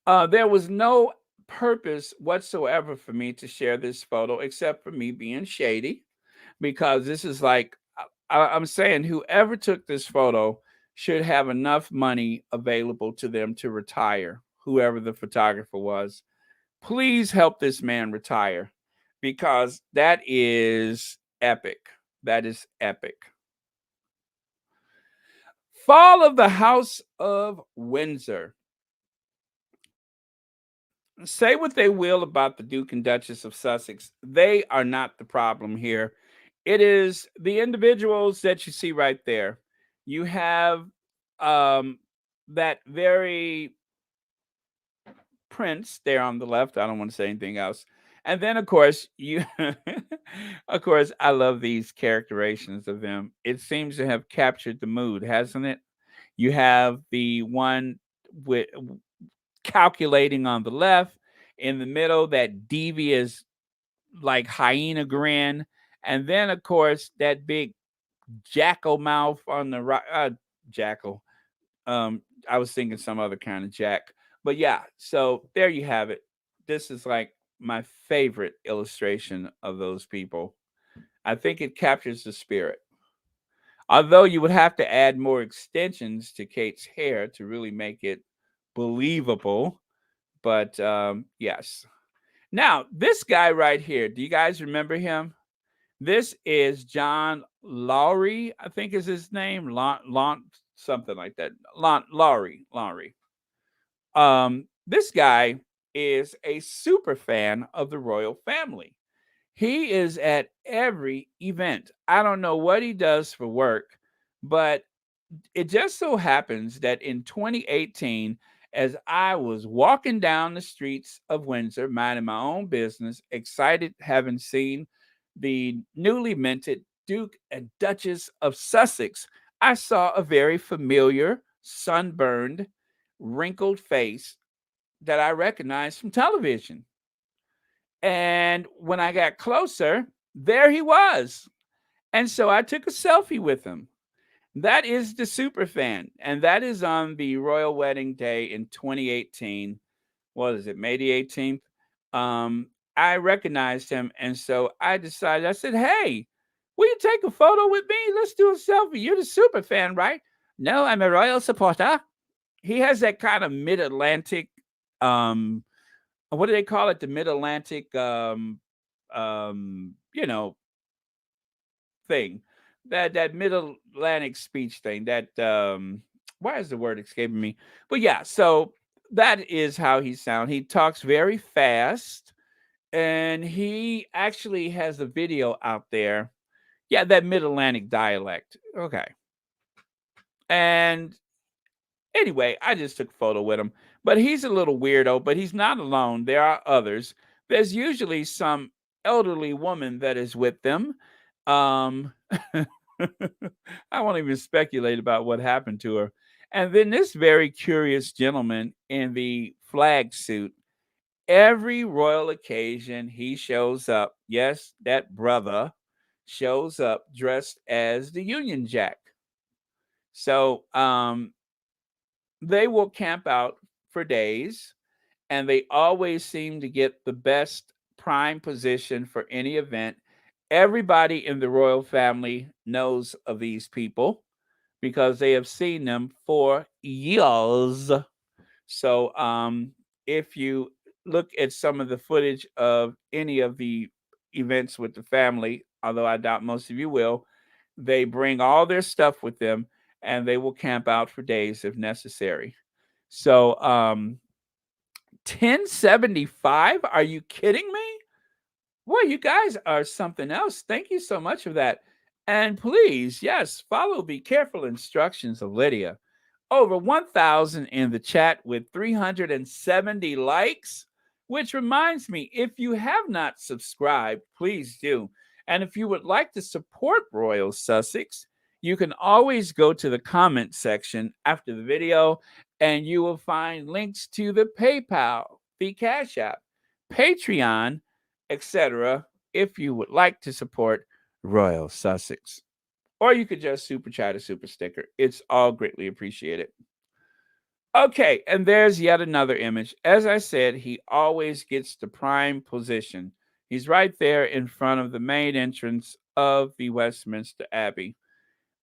There was no purpose whatsoever for me to share this photo except for me being shady because this is like, I'm saying whoever took this photo should have enough money available to them to retire, whoever the photographer was. Please help this man retire because that is epic. That is epic. Fall of the House of Windsor. Say what they will about the Duke and Duchess of Sussex, they are not the problem here. It is the individuals that you see right there. You have um, that very prince there on the left. I don't want to say anything else. And then, of course, of course, I love these characterizations of them. It seems to have captured the mood, hasn't it? You have the one with calculating on the left, in the middle, that devious, like hyena grin, and then, of course, that big jackal mouth on the right. Jackal. I was thinking some other kind of jack, but yeah. So there you have it. This is like my favorite illustration of those people. I think it captures the spirit. Although you would have to add more extensions to Kate's hair to really make it believable. But yes. Now, this guy right here, do you guys remember him? This is John Lowry, I think is his name. Something like that. Lowry. This guy is a super fan of the royal family. He is at every event. I don't know what he does for work, but it just so happens that in 2018, as I was walking down the streets of Windsor, minding my own business, excited having seen the newly minted Duke and Duchess of Sussex, I saw a very familiar, sunburned, wrinkled face that I recognized from television. And when I got closer, there he was. And so I took a selfie with him. That is the super fan, and that is on the royal wedding day in 2018. What is it, May the 18th? I recognized him, and so I decided. I said, "Hey, will you take a photo with me? Let's do a selfie. You're the super fan, right?" "No, I'm a royal supporter." He has that kind of mid-Atlantic, what do they call it? The mid-Atlantic, you know, thing, that middle Atlantic speech thing, that why is the word escaping me? But yeah, so that is how he sounds. He talks very fast, and he actually has a video out there. Yeah, that mid-Atlantic dialect. Okay. And anyway, I just took a photo with him. But he's a little weirdo, but he's not alone. There are others. There's usually some elderly woman that is with them. Um, I won't even speculate about what happened to her. And then this very curious gentleman in the flag suit. Every royal occasion, he shows up. Yes, that brother shows up dressed as the Union Jack. So they will camp out for days, and they always seem to get the best prime position for any event. Everybody in the royal family knows of these people because they have seen them for years. So if you look at some of the footage of any of the events with the family, although I doubt most of you will, they bring all their stuff with them and they will camp out for days if necessary. So 1075? Are you kidding me? Well, you guys are something else. Thank you so much for that. And please, yes, follow the careful instructions of Lydia. Over 1,000 in the chat with 370 likes, which reminds me, if you have not subscribed, please do. And if you would like to support Royal Sussex, you can always go to the comment section after the video and you will find links to the PayPal, the Cash App, Patreon, etc. if you would like to support Royal Sussex. Or you could just super chat a super sticker. It's all greatly appreciated. Okay, and there's yet another image. As I said, he always gets the prime position. He's right there in front of the main entrance of the Westminster Abbey.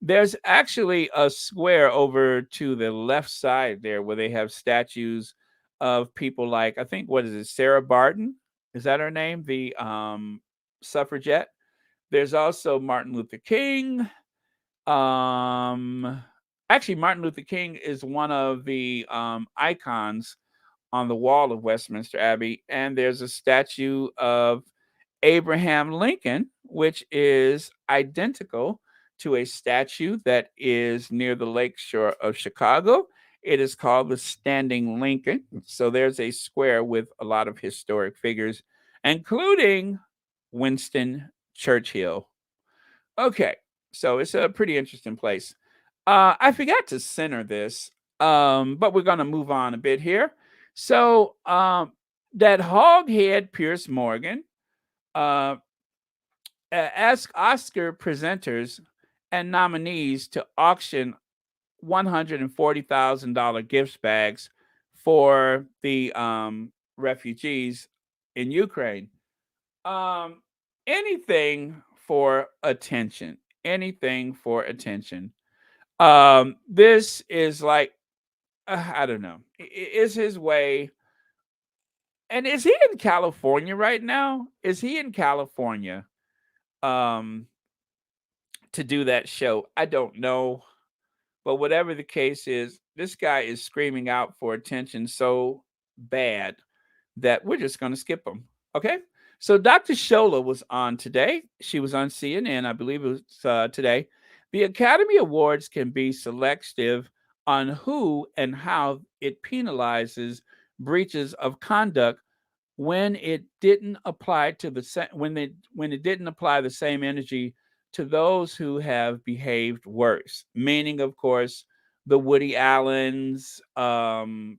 There's actually a square over to the left side there where they have statues of people like, I think, what is it, Sarah Barton? Is that her name? The suffragette. There's also Martin Luther King. Actually, Martin Luther King is one of the icons on the wall of Westminster Abbey, and there's a statue of Abraham Lincoln, which is identical to a statue that is near the lake shore of Chicago. It is called the Standing Lincoln. So there's a square with a lot of historic figures, including Winston Churchill. Okay, so it's a pretty interesting place. I forgot to center this, but we're going to move on a bit here. So that hoghead Pierce Morgan asked Oscar presenters and nominees to auction $140,000 gift bags for the refugees in Ukraine. Anything for attention. Anything for attention. This is like, I don't know. Is his way. And is he in California right now? Is he in California to do that show? I don't know. But whatever the case is, this guy is screaming out for attention so bad that we're just going to skip him. Okay? So Dr. Shola was on today. She was on CNN, I believe it was today. The Academy Awards can be selective on who and how it penalizes breaches of conduct when it didn't apply to the when it didn't apply the same energy to those who have behaved worse. Meaning, of course, the Woody Allens, what's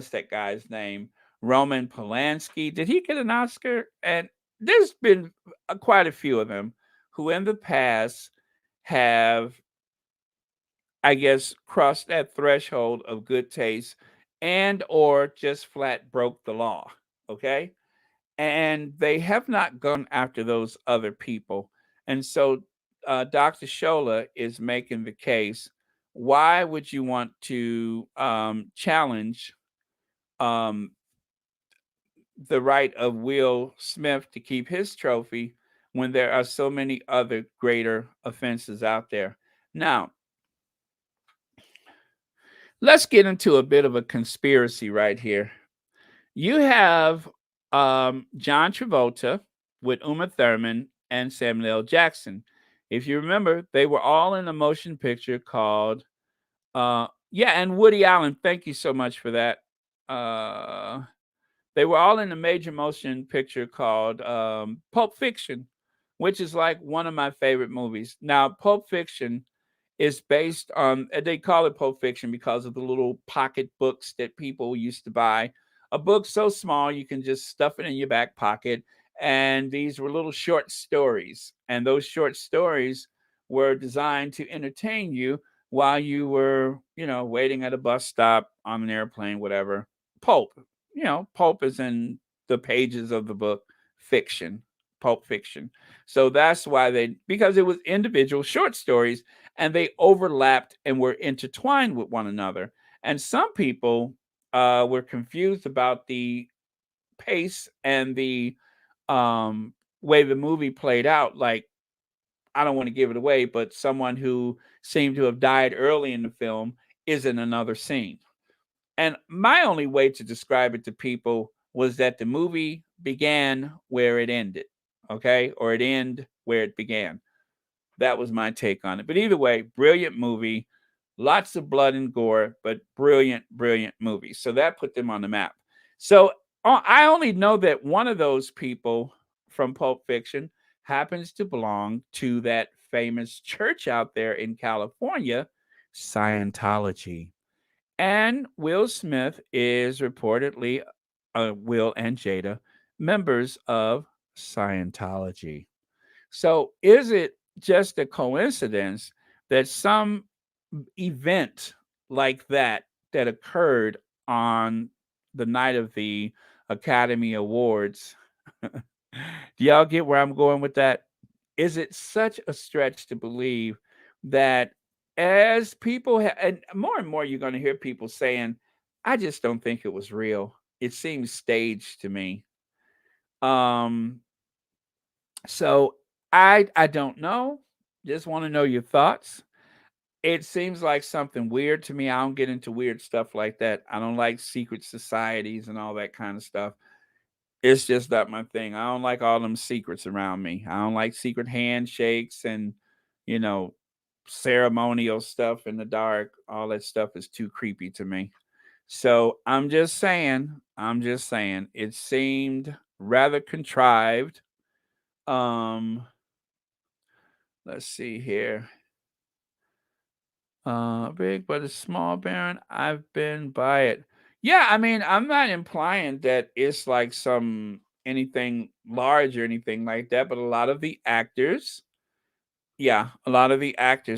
that guy's name? Roman Polanski. Did he get an Oscar? And there's been quite a few of them who in the past have, I guess, crossed that threshold of good taste and or just flat broke the law. Okay. And they have not gone after those other people. And so Dr. Shola is making the case. Why would you want to challenge the right of Will Smith to keep his trophy when there are so many other greater offenses out there? Now, let's get into a bit of a conspiracy right here. You have John Travolta with Uma Thurman and Samuel L. Jackson. If you remember, they were all in a motion picture called, and Woody Allen. Thank you so much for that. They were all in a major motion picture called Pulp Fiction, which is like one of my favorite movies. Now, Pulp Fiction is based on, they call it Pulp Fiction because of the little pocket books that people used to buy. A book so small you can just stuff it in your back pocket. And these were little short stories. And those short stories were designed to entertain you while you were, waiting at a bus stop, on an airplane, whatever. Pulp. Pulp is in the pages of the book fiction, Pulp Fiction. So that's why because it was individual short stories and they overlapped and were intertwined with one another. And some people were confused about the pace and the way the movie played out. Like, I don't want to give it away, but someone who seemed to have died early in the film is in another scene. And my only way to describe it to people was that the movie began where it ended, okay? Or it ended where it began. That was my take on it. But either way, brilliant movie, lots of blood and gore, but brilliant, brilliant movie. So that put them on the map. So I only know that one of those people from Pulp Fiction happens to belong to that famous church out there in California, Scientology. And Will Smith is reportedly, Will and Jada, members of Scientology. So is it just a coincidence that some event like that occurred on the night of the Academy Awards? Do y'all get where I'm going with that? Is it such a stretch to believe that as people and more you're going to hear people saying, I just don't think it was real. It seems staged to me. Um so I don't know. Just want to know your thoughts. It seems like something weird to me. I don't get into weird stuff like that. I don't like secret societies and all that kind of stuff. It's just not my thing. I don't like all them secrets around me. I don't like secret handshakes and, you know, ceremonial stuff in the dark. All that stuff is too creepy to me. So I'm just saying, it seemed rather contrived. Um, let's see here. Big but a small baron. I've been by it. Yeah, I mean, I'm not implying that it's like some anything large or anything like that, but a lot of the actors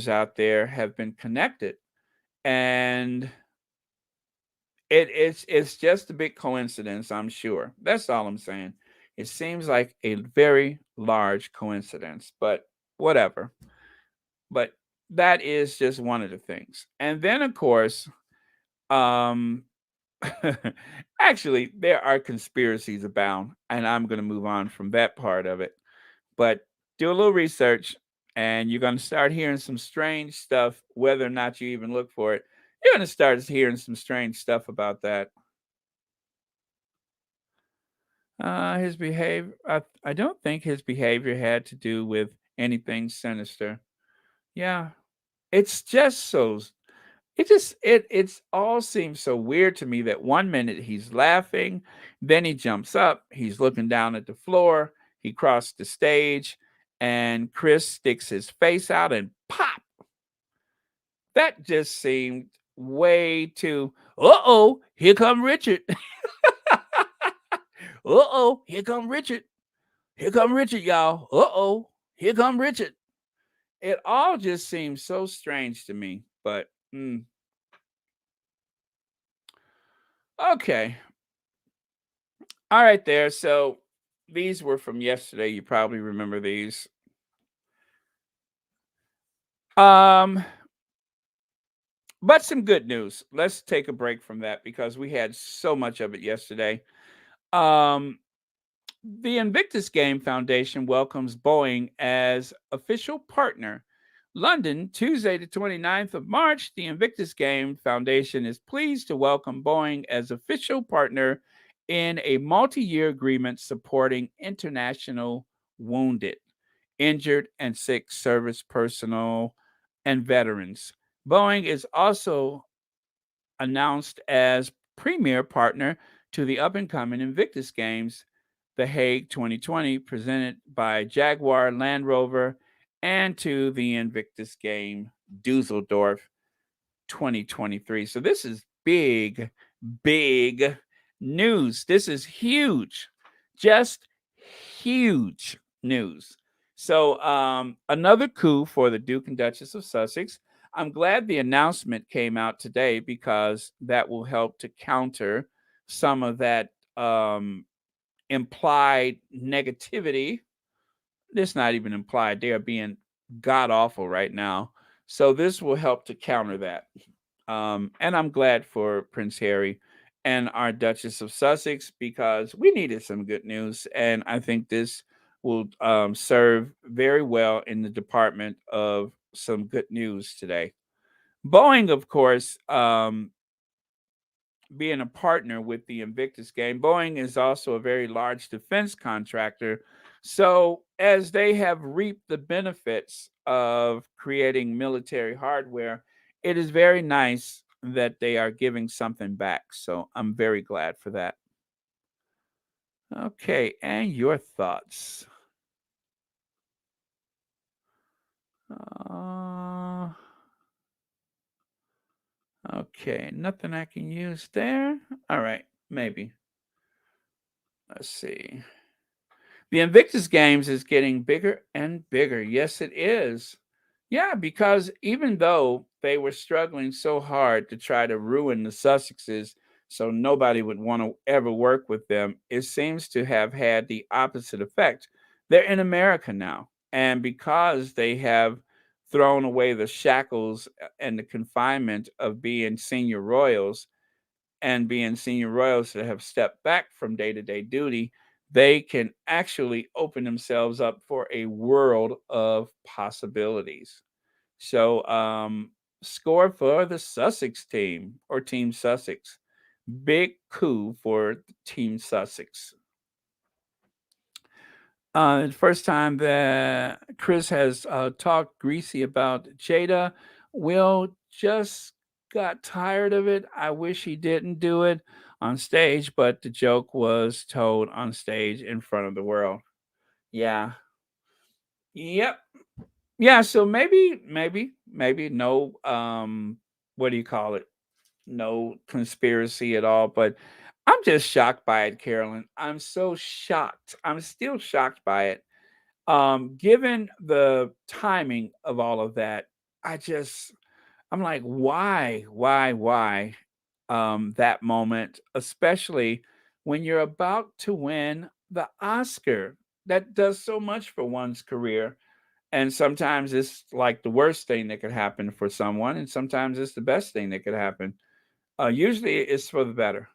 out there have been connected, and it's just a big coincidence, I'm sure. That's all I'm saying. It seems like a very large coincidence, but whatever. But that is just one of the things. And then, of course, um, actually, there are conspiracies abound, and I'm going to move on from that part of it. But do a little research, and you're going to start hearing some strange stuff, whether or not you even look for it. You're going to start hearing some strange stuff about that. His behavior, I don't think his behavior had to do with anything sinister. Yeah, it's just so it's all seems so weird to me that one minute he's laughing, then he jumps up, he's looking down at the floor, he crossed the stage, and Chris sticks his face out and pop. That just seemed way too uh-oh, here come Richard. Uh-oh, here come Richard. Here come Richard, y'all. Uh-oh, here come Richard. It all just seems so strange to me, but okay. All right, there. So these were from yesterday. You probably remember these. Um, but some good news. Let's take a break from that because we had so much of it yesterday. Um, the Invictus Game Foundation welcomes Boeing as official partner. London, Tuesday, the 29th of March, the Invictus Game Foundation is pleased to welcome Boeing as official partner in a multi year agreement supporting international wounded, injured, and sick service personnel and veterans. Boeing is also announced as premier partner to the up and coming Invictus Games, The Hague 2020, presented by Jaguar Land Rover, and to the Invictus Game Dusseldorf 2023. So this is big, big news. This is huge, just huge news. So another coup for the Duke and Duchess of Sussex. I'm glad the announcement came out today because that will help to counter some of that implied negativity. It's not even implied. They are being god awful right now. So this will help to counter that. And I'm glad for Prince Harry and our Duchess of Sussex because we needed some good news. And I think this will serve very well in the department of some good news today. Boeing, of course, being a partner with the Invictus Game, Boeing is also a very large defense contractor. So, as they have reaped the benefits of creating military hardware, it is very nice that they are giving something back. So, I'm very glad for that. Okay, and your thoughts? Okay, nothing I can use there. All right, maybe. Let's see. The Invictus Games is getting bigger and bigger. Yes, it is. Yeah, because even though they were struggling so hard to try to ruin the Sussexes so nobody would want to ever work with them, it seems to have had the opposite effect. They're in America now. And because they have thrown away the shackles and the confinement of being senior royals, and being senior royals that have stepped back from day to day duty, they can actually open themselves up for a world of possibilities. So, score for the Sussex team or Team Sussex. Big coup for Team Sussex. The first time that Chris has talked greasy about Jada, Will just got tired of it. I wish he didn't do it on stage, but the joke was told on stage in front of the world. Yeah. Yep. Yeah, so maybe no what do you call it? No conspiracy at all, but I'm just shocked by it, Carolyn. I'm so shocked. I'm still shocked by it. Given the timing of all of that, I'm like, why? That moment, especially when you're about to win the Oscar. That does so much for one's career. And sometimes it's like the worst thing that could happen for someone, and sometimes it's the best thing that could happen. Usually it's for the better,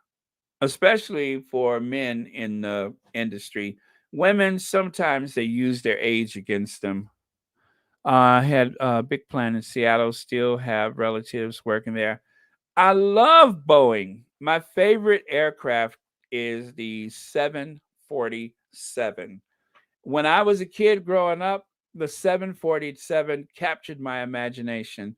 especially for men in the industry. Women, sometimes they use their age against them. I had a big plan in Seattle, still have relatives working there. I love Boeing. My favorite aircraft is the 747. When I was a kid growing up, the 747 captured my imagination.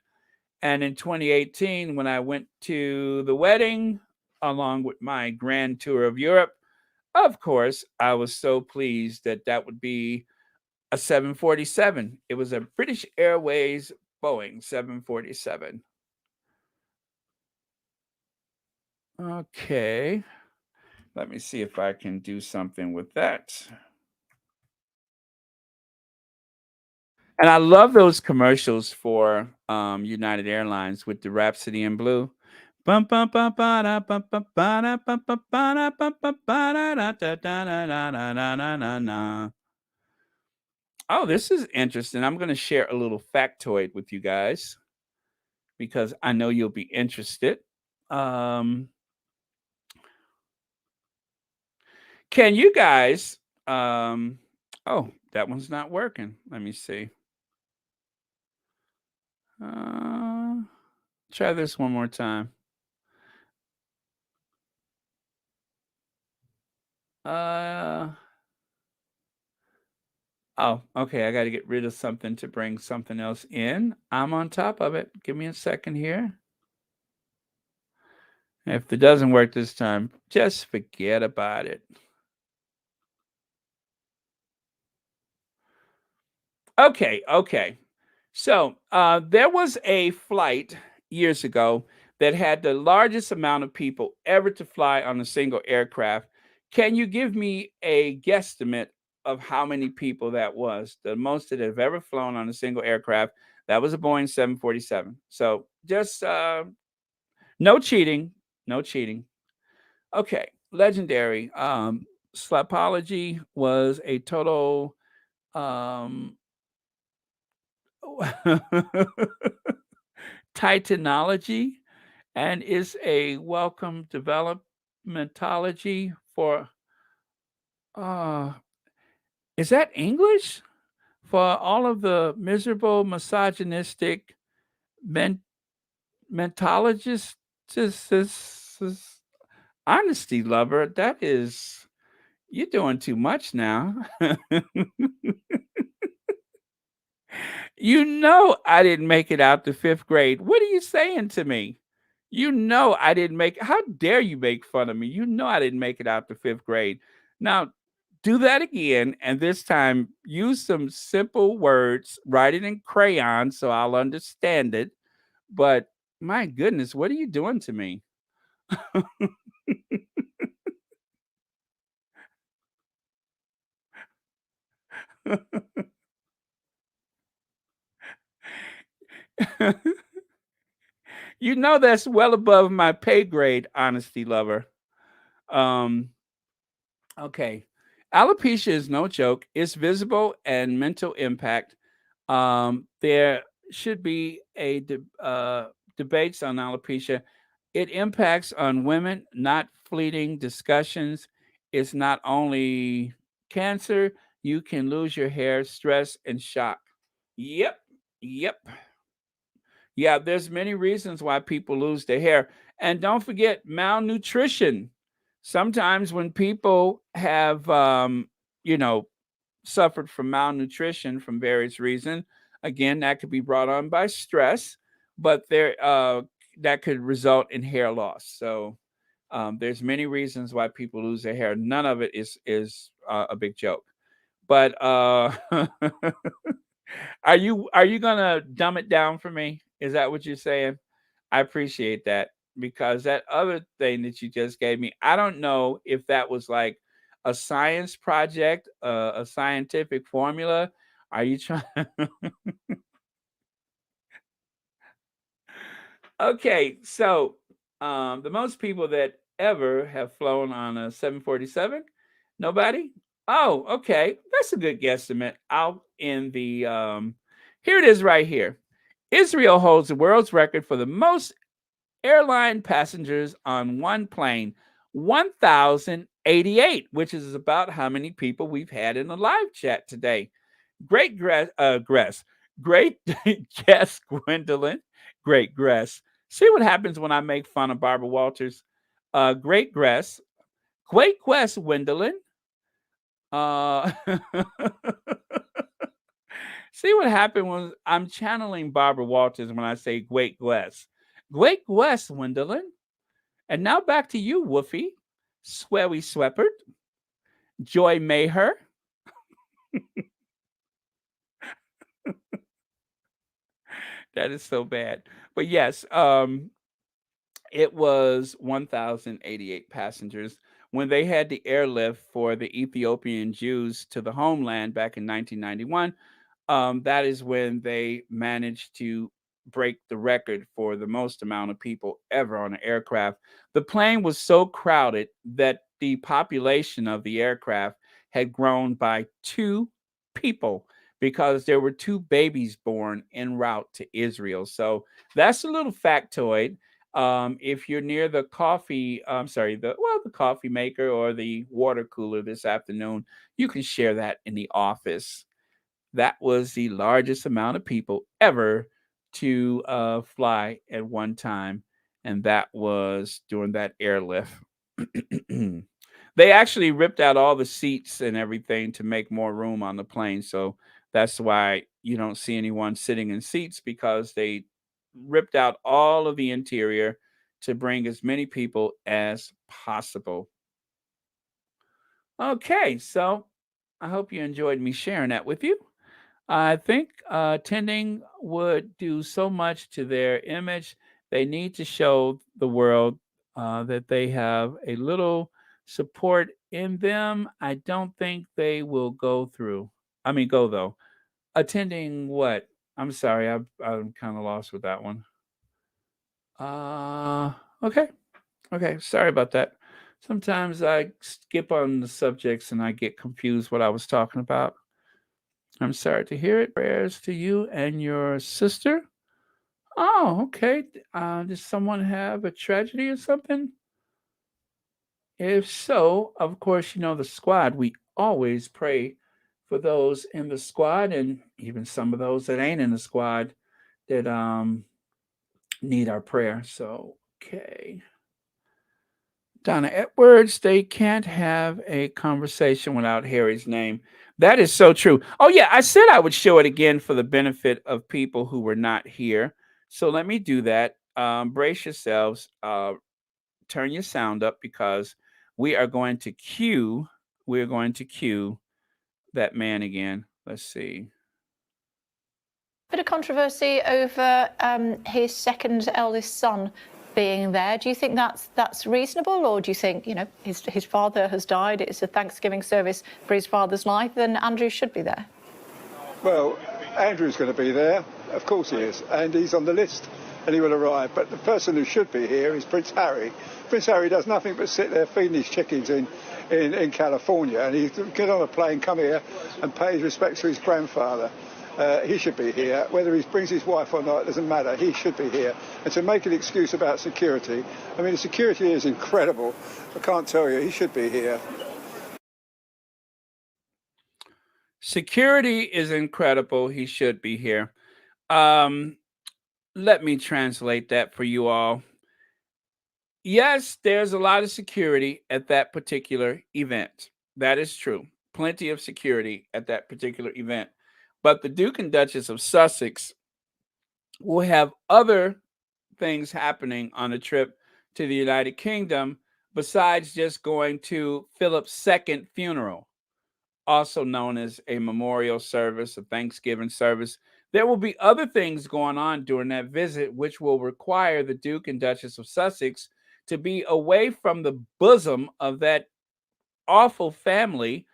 And in 2018, when I went to the wedding, along with my grand tour of Europe, of course, I was so pleased that that would be a 747. It was a British Airways Boeing 747. Okay, let me see if I can do something with that. And I love those commercials for United Airlines with the Rhapsody in Blue. Bum, bum, bum, ba, da, bum, bum, ba, da, bum, bum, ba, da, bum, bum, ba, da, da, da, da, da, da, da, da, da, da, da. Oh, this is interesting. I'm going to share a little factoid with you guys because I know you'll be interested. Um, can you guys? Oh, that one's not working. Let me see. Uh, try this one more time. Uh, oh, okay. I got to get rid of something to bring something else in. I'm on top of it. Give me a second here. If it doesn't work this time, just forget about it. Okay. So there was a flight years ago that had the largest amount of people ever to fly on a single aircraft. Can you give me a guesstimate of how many people that was? The most that have ever flown on a single aircraft. That was a Boeing 747. So just no cheating. No cheating. Okay. Legendary. Slapology was a total Titanology and is a welcome developmentology for uh is that English? For all of the miserable misogynistic men mentologists, this honesty lover, that is you're doing too much now. You know I didn't make it out to 5th grade. What are you saying to me? You know I didn't make how dare you make fun of me? You know I didn't make it out to 5th grade. Now, Do that again, and this time use some simple words. Write it in crayon so I'll understand it. But my goodness, what are you doing to me? You know that's well above my pay grade, honesty lover. Um, okay. Alopecia is no joke. It's visible and mental impact. There should be a debates on alopecia. It impacts on women, not fleeting discussions. It's not only cancer. You can lose your hair, stress, and shock. Yep, yep. Yeah, there's many reasons why people lose their hair. And don't forget malnutrition. Sometimes when people have you know, suffered from malnutrition from various reasons, again, that could be brought on by stress, but there that could result in hair loss. So there's many reasons why people lose their hair. None of it is a big joke. But are you gonna dumb it down for me? Is that what you're saying? I appreciate that because that other thing that you just gave me, I don't know if that was like a science project, a scientific formula. Are you trying? Okay, so the most people that ever have flown on a 747, nobody. Oh, okay, that's a good guesstimate. Out in the here it is right here. Israel holds the world's record for the most airline passengers on one plane, 1,088, which is about how many people we've had in the live chat today. Great great guest, Gwendolyn. Great Gress. See what happens when I make fun of Barbara Walters. Great Gress. Great Quest, Gwendolyn. Uh, See what happened when I'm channeling Barbara Walters when I say Great Quest. Great Quest, Gwendolyn. And now back to you, Woofy. Sweary Sweppert. Joy Maher. That is so bad. But yes, it was 1,088 passengers when they had the airlift for the Ethiopian Jews to the homeland back in 1991. That is when they managed to break the record for the most amount of people ever on an aircraft. The plane was so crowded that the population of the aircraft had grown by two people because there were two babies born en route to Israel. So that's a little factoid. If you're near the coffee, I'm sorry, the coffee maker or the water cooler this afternoon, you can share that in the office. That was the largest amount of people ever to fly at one time, and that was during that airlift. They actually ripped out all the seats and everything to make more room on the plane, so that's why you don't see anyone sitting in seats because they ripped out all of the interior to bring as many people as possible. Okay, so I hope you enjoyed me sharing that with you. I think attending would do so much to their image. They need to show the world that they have a little support in them. I don't think they will go through. I mean, go though. Attending what? I'm sorry, I'm kind of lost with that one. Uh, okay, okay. Sorry about that. Sometimes I skip on the subjects and I get confused what I was talking about. I'm sorry to hear it. Prayers to you and your sister. Oh, okay. Does someone have a tragedy or something? If so, of course, you know the squad. We always pray for those in the squad and even some of those that ain't in the squad that need our prayer. So, okay. Donna Edwards, they can't have a conversation without Harry's name. That is so true. Oh, yeah, I said I would show it again for the benefit of people who were not here. So let me do that. Brace yourselves, turn your sound up because we are going to cue we're going to cue that man again. Let's see. Bit of controversy over his second eldest son being there. Do you think that's reasonable, or do you think, you know, his father has died, it's a Thanksgiving service for his father's life, then Andrew should be there? Well, Andrew's going to be there. Of course he is. And he's on the list and he will arrive. But the person who should be here is Prince Harry. Prince Harry does nothing but sit there feeding his chickens in California. And he get on a plane, come here and pay his respects to his grandfather. He should be here. Whether he brings his wife or not, it doesn't matter. He should be here. And to make an excuse about security, I mean, the security is incredible. I can't tell you, he should be here. Security is incredible. He should be here. Let me translate that for you all. Yes, there's a lot of security at that particular event. That is true. Plenty of security at that particular event. But the Duke and Duchess of Sussex will have other things happening on a trip to the United Kingdom besides just going to Philip's second funeral, also known as a memorial service, a Thanksgiving service. There will be other things going on during that visit, which will require the Duke and Duchess of Sussex to be away from the bosom of that awful family,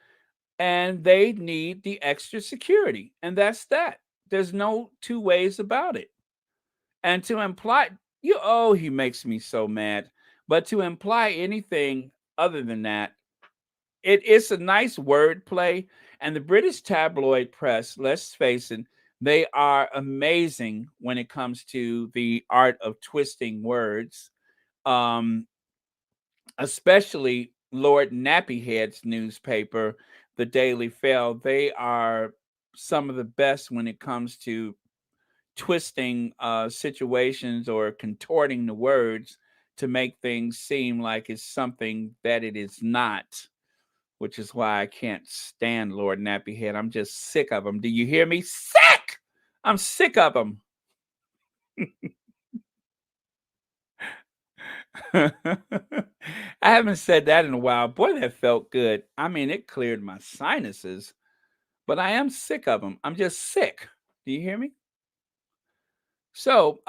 and they need the extra security. And that's that. There's no two ways about it. And to imply, he makes me so mad. But to imply anything other than that, it's a nice wordplay. And the British tabloid press, let's face it, they are amazing when it comes to the art of twisting words. Especially Lord Nappyhead's newspaper, the Daily Fail. They are some of the best when it comes to twisting situations or contorting the words to make things seem like it's something that it is not, which is why I can't stand Lord Nappyhead. I'm just sick of him. Do you hear me? Sick! I'm sick of him. I haven't said that in a while. Boy, that felt good. I mean, it cleared my sinuses, but I am sick of them. I'm just sick. Do you hear me? So,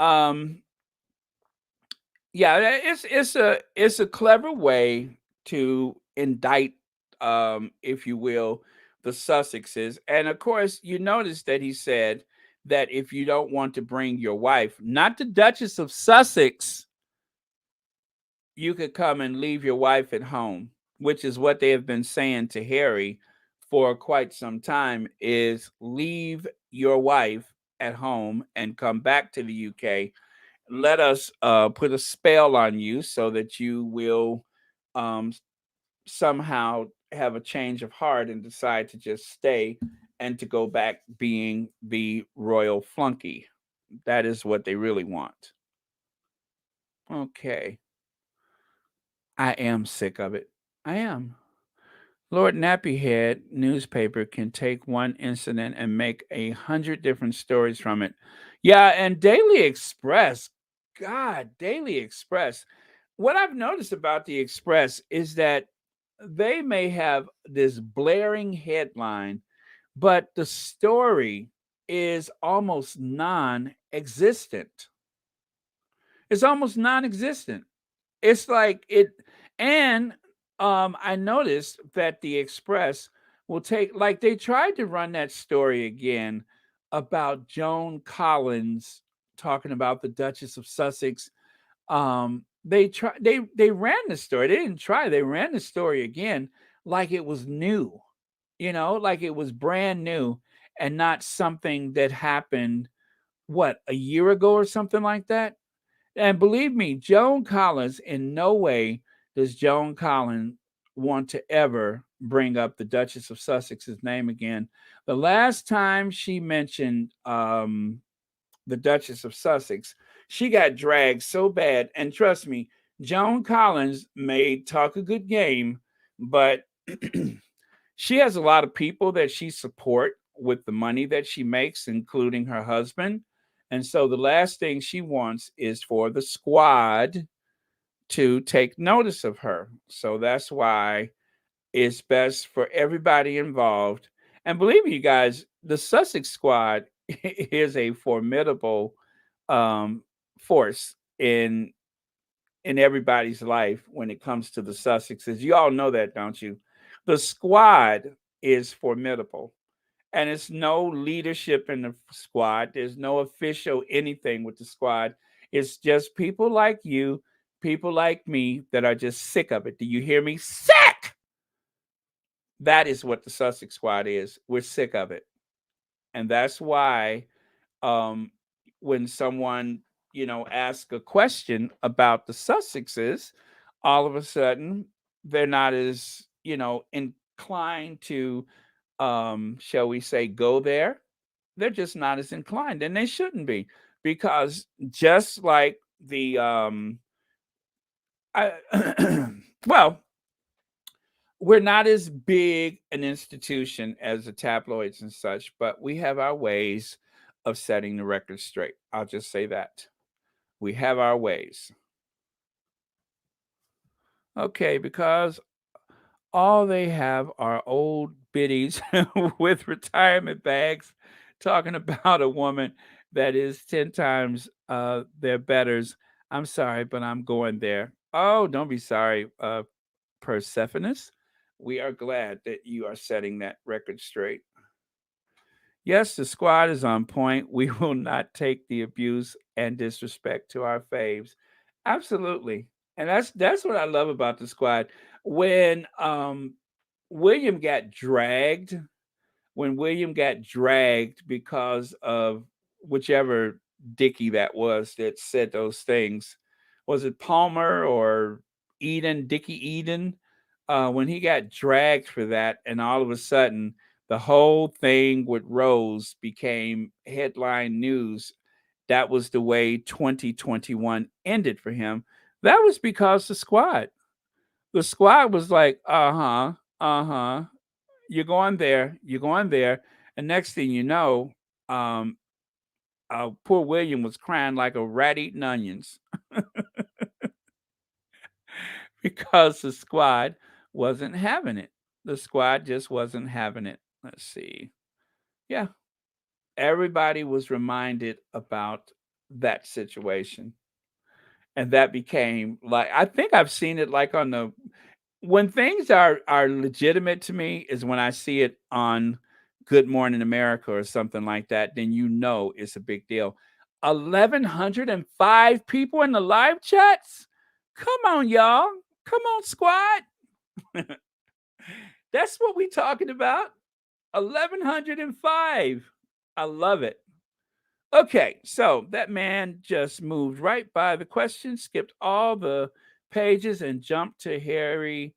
yeah, it's a clever way to indict, if you will, the Sussexes. And of course, you notice that he said that if you don't want to bring your wife, not the Duchess of Sussex, you could come and leave your wife at home, which is what they have been saying to Harry for quite some time, is leave your wife at home and come back to the UK. Let us put a spell on you so that you will somehow have a change of heart and decide to just stay and to go back being the royal flunky. That is what they really want. Okay. I am sick of it. I am. Lord Nappyhead newspaper can take one incident and make 100 different stories from it. Yeah, and Daily Express, God, Daily Express. What I've noticed about the Express is that they may have this blaring headline, but the story is almost non existent. It's almost non existent. It's like it, and I noticed that the Express will take, like, they tried to run that story again about Joan Collins talking about the Duchess of Sussex. They ran the story. They didn't try. They ran the story again like it was new, like it was brand new and not something that happened a year ago or something like that. And believe me, Joan Collins, in no way does Joan Collins want to ever bring up the Duchess of Sussex's name again. The last time she mentioned the Duchess of Sussex, she got dragged so bad. And trust me, Joan Collins may talk a good game, but she has a lot of people that she support with the money that she makes, including her husband. And so the last thing she wants is for the squad to take notice of her. So that's why It's best for everybody involved. And believe me, you guys, the Sussex squad is a formidable um, force in everybody's life when it comes to the Sussexes. You all know that, don't you? The squad is formidable. And it's no leadership in the squad. There's no official anything with the squad. It's just people like you, people like me that are just sick of it. Do you hear me? Sick! That is what the Sussex squad is. We're sick of it. And that's why um, when someone, asks a question about the Sussexes, all of a sudden they're not as, inclined to, shall we say, go there. They're just not as inclined, and they shouldn't be, because just like I, well, we're not as big an institution as the tabloids and such, but we have our ways of setting the record straight. I'll just say that. We have our ways. Okay, because all they have are old biddies with retirement bags talking about a woman that is 10 times their betters. I'm sorry, but I'm going there. Oh, don't be sorry, Persephone's. We are glad that you are setting that record straight. Yes, the squad is on point. We will not take the abuse and disrespect to our faves. Absolutely. And that's what I love about the squad. When William got dragged, when William got dragged because of whichever Dickie that was that said those things. Was it Palmer or Eden, Dickie Eden? When he got dragged for that, and all of a sudden the whole thing with Rose became headline news. That was the way 2021 ended for him. That was because the squad was like, uh huh, you're going there, you're going there. And next thing you know, um, poor William was crying like a rat eating onions because the squad wasn't having it. The squad just wasn't having it. Let's see. Yeah, everybody was reminded about that situation. And that became like, I think I've seen it like on the when things are legitimate to me is when I see it on Good Morning America or something like that, then it's a big deal. 1,105 people in the live chats? Come on, y'all. Come on, squad. That's what we talking about. 1,105. I love it. Okay, so that man just moved right by the question, skipped all the pages, and jumped to Harry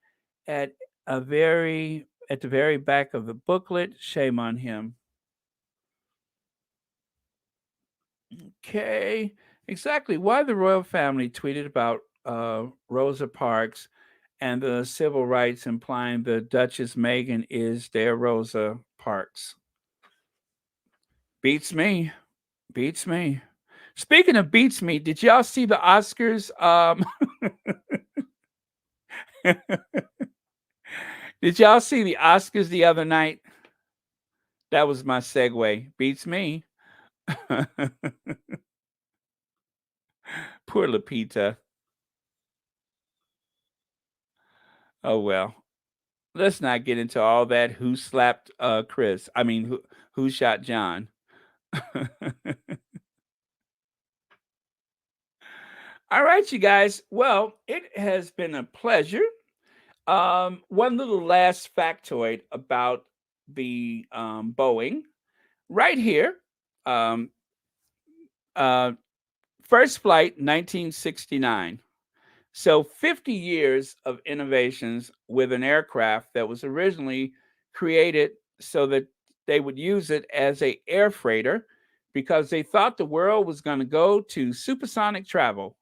at at the very back of the booklet. Shame on him. Okay, exactly why the royal family tweeted about Rosa Parks and the civil rights, implying the Duchess Meghan is their Rosa Parks. Beats me. Beats me. Speaking of beats me, did y'all see the Oscars? Did y'all see the Oscars the other night? That was my segue. Beats me. Poor Lupita. Oh well. Let's not get into all that. Who slapped Chris? I mean, who shot John? All right, you guys. Well, it has been a pleasure. One little last factoid about the Boeing right here. Um, uh, First flight, 1969. So 50 years of innovations with an aircraft that was originally created so that they would use it as a air freighter because they thought the world was going to go to supersonic travel.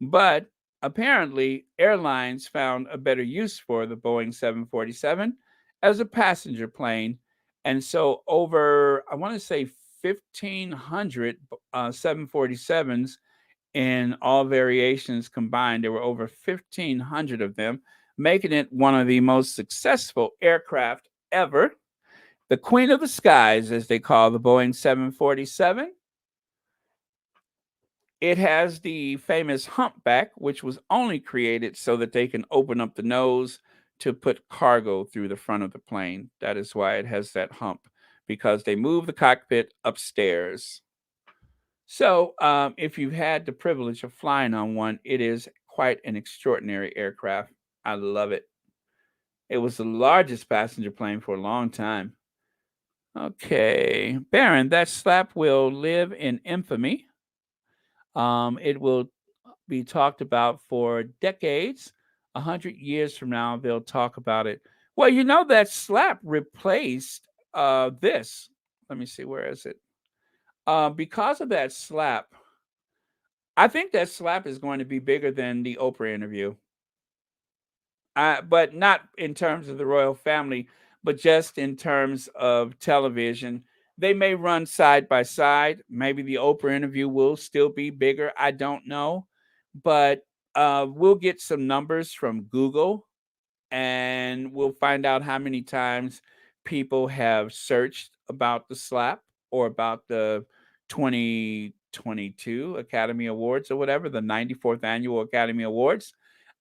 But apparently, airlines found a better use for the Boeing 747 as a passenger plane. And so, over, I want to say, 1,500 747s in all variations combined. There were over 1,500 of them making it one of the most successful aircraft ever. The Queen of the Skies, as they call the Boeing 747. It has the famous humpback, which was only created so that they can open up the nose to put cargo through the front of the plane. That is why it has that hump, because they move the cockpit upstairs. So, if you've had the privilege of flying on one, it is quite an extraordinary aircraft. I love it. It was the largest passenger plane for a long time. Okay, Baron, that slap will live in infamy. It will be talked about for decades. 100 years from now, they'll talk about it. Well, that slap replaced this. Let me see, where is it? Because of that slap, I think that slap is going to be bigger than the Oprah interview. But not in terms of the royal family, but just in terms of television. They may run side by side. Maybe the Oprah interview will still be bigger. I don't know. But we'll get some numbers from Google, and we'll find out how many times people have searched about the slap or about the 2022 Academy Awards or whatever, the 94th Annual Academy Awards.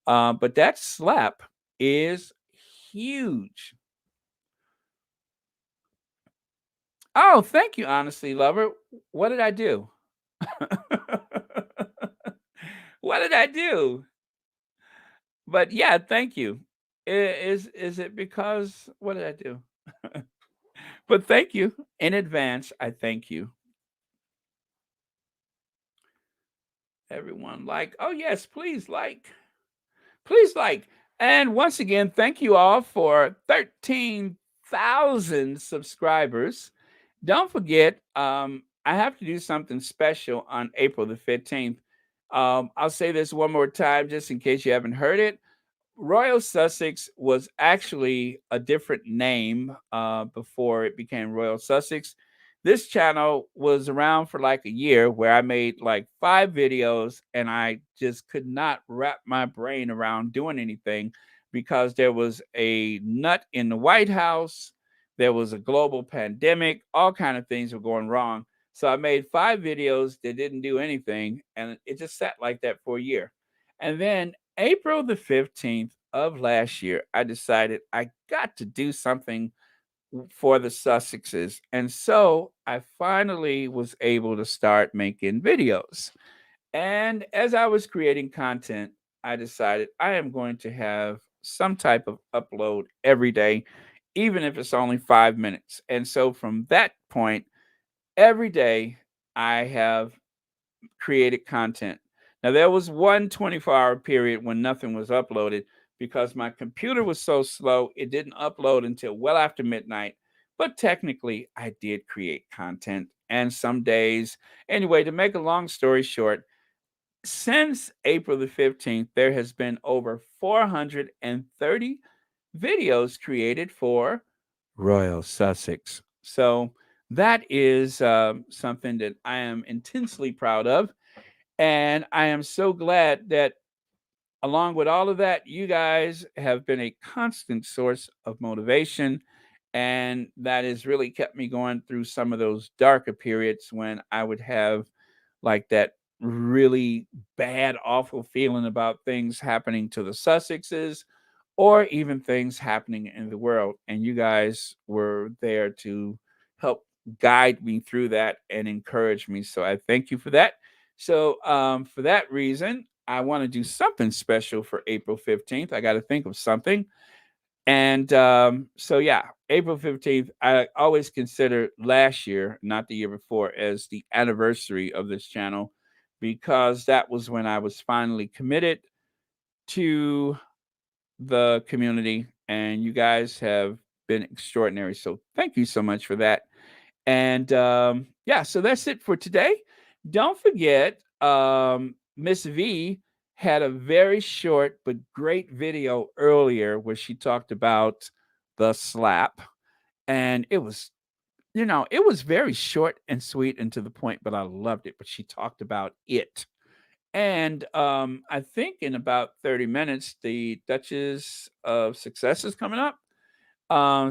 But that slap is huge. Oh, thank you, honestly, lover. What did I do? What did I do? But yeah, thank you. Is it because what did I do? But thank you in advance. I thank you. Everyone like. Oh yes, please like. Please like. And once again, thank you all for 13,000 subscribers. Don't forget, I have to do something special on April the 15th. I'll say this one more time just in case you haven't heard it. Royal Sussex was actually a different name before it became Royal Sussex. This channel was around for like a year where I made like 5 videos and I just could not wrap my brain around doing anything because there was a nut in the White House, there was a global pandemic, all kind of things were going wrong. So I made 5 videos that didn't do anything and it just sat like that for a year. And then April the 15th of last year, I decided I got to do something for the Sussexes. And so I finally was able to start making videos. And as I was creating content, I decided I am going to have some type of upload every day, even if it's only 5 minutes. And so from that point, every day I have created content. Now, there was one 24-hour period when nothing was uploaded because my computer was so slow, it didn't upload until well after midnight. But technically, I did create content. And some days, anyway, to make a long story short, since April the 15th, there has been over 430 videos created for Royal Sussex. So that is something that I am intensely proud of. And I am so glad that along with all of that, you guys have been a constant source of motivation. And that has really kept me going through some of those darker periods when I would have like that really bad, awful feeling about things happening to the Sussexes or even things happening in the world. And you guys were there to help guide me through that and encourage me. So I thank you for that. So for that reason, I want to do something special for April 15th. I got to think of something. And so, yeah, April 15th, I always consider last year, not the year before, as the anniversary of this channel because that was when I was finally committed to the community. And you guys have been extraordinary. So thank you so much for that. And yeah, so that's it for today. Don't forget, Miss V had a very short but great video earlier where she talked about the slap. And it was, it was very short and sweet and to the point, but I loved it. But she talked about it. And I think in about 30 minutes, the Duchess of Success is coming up.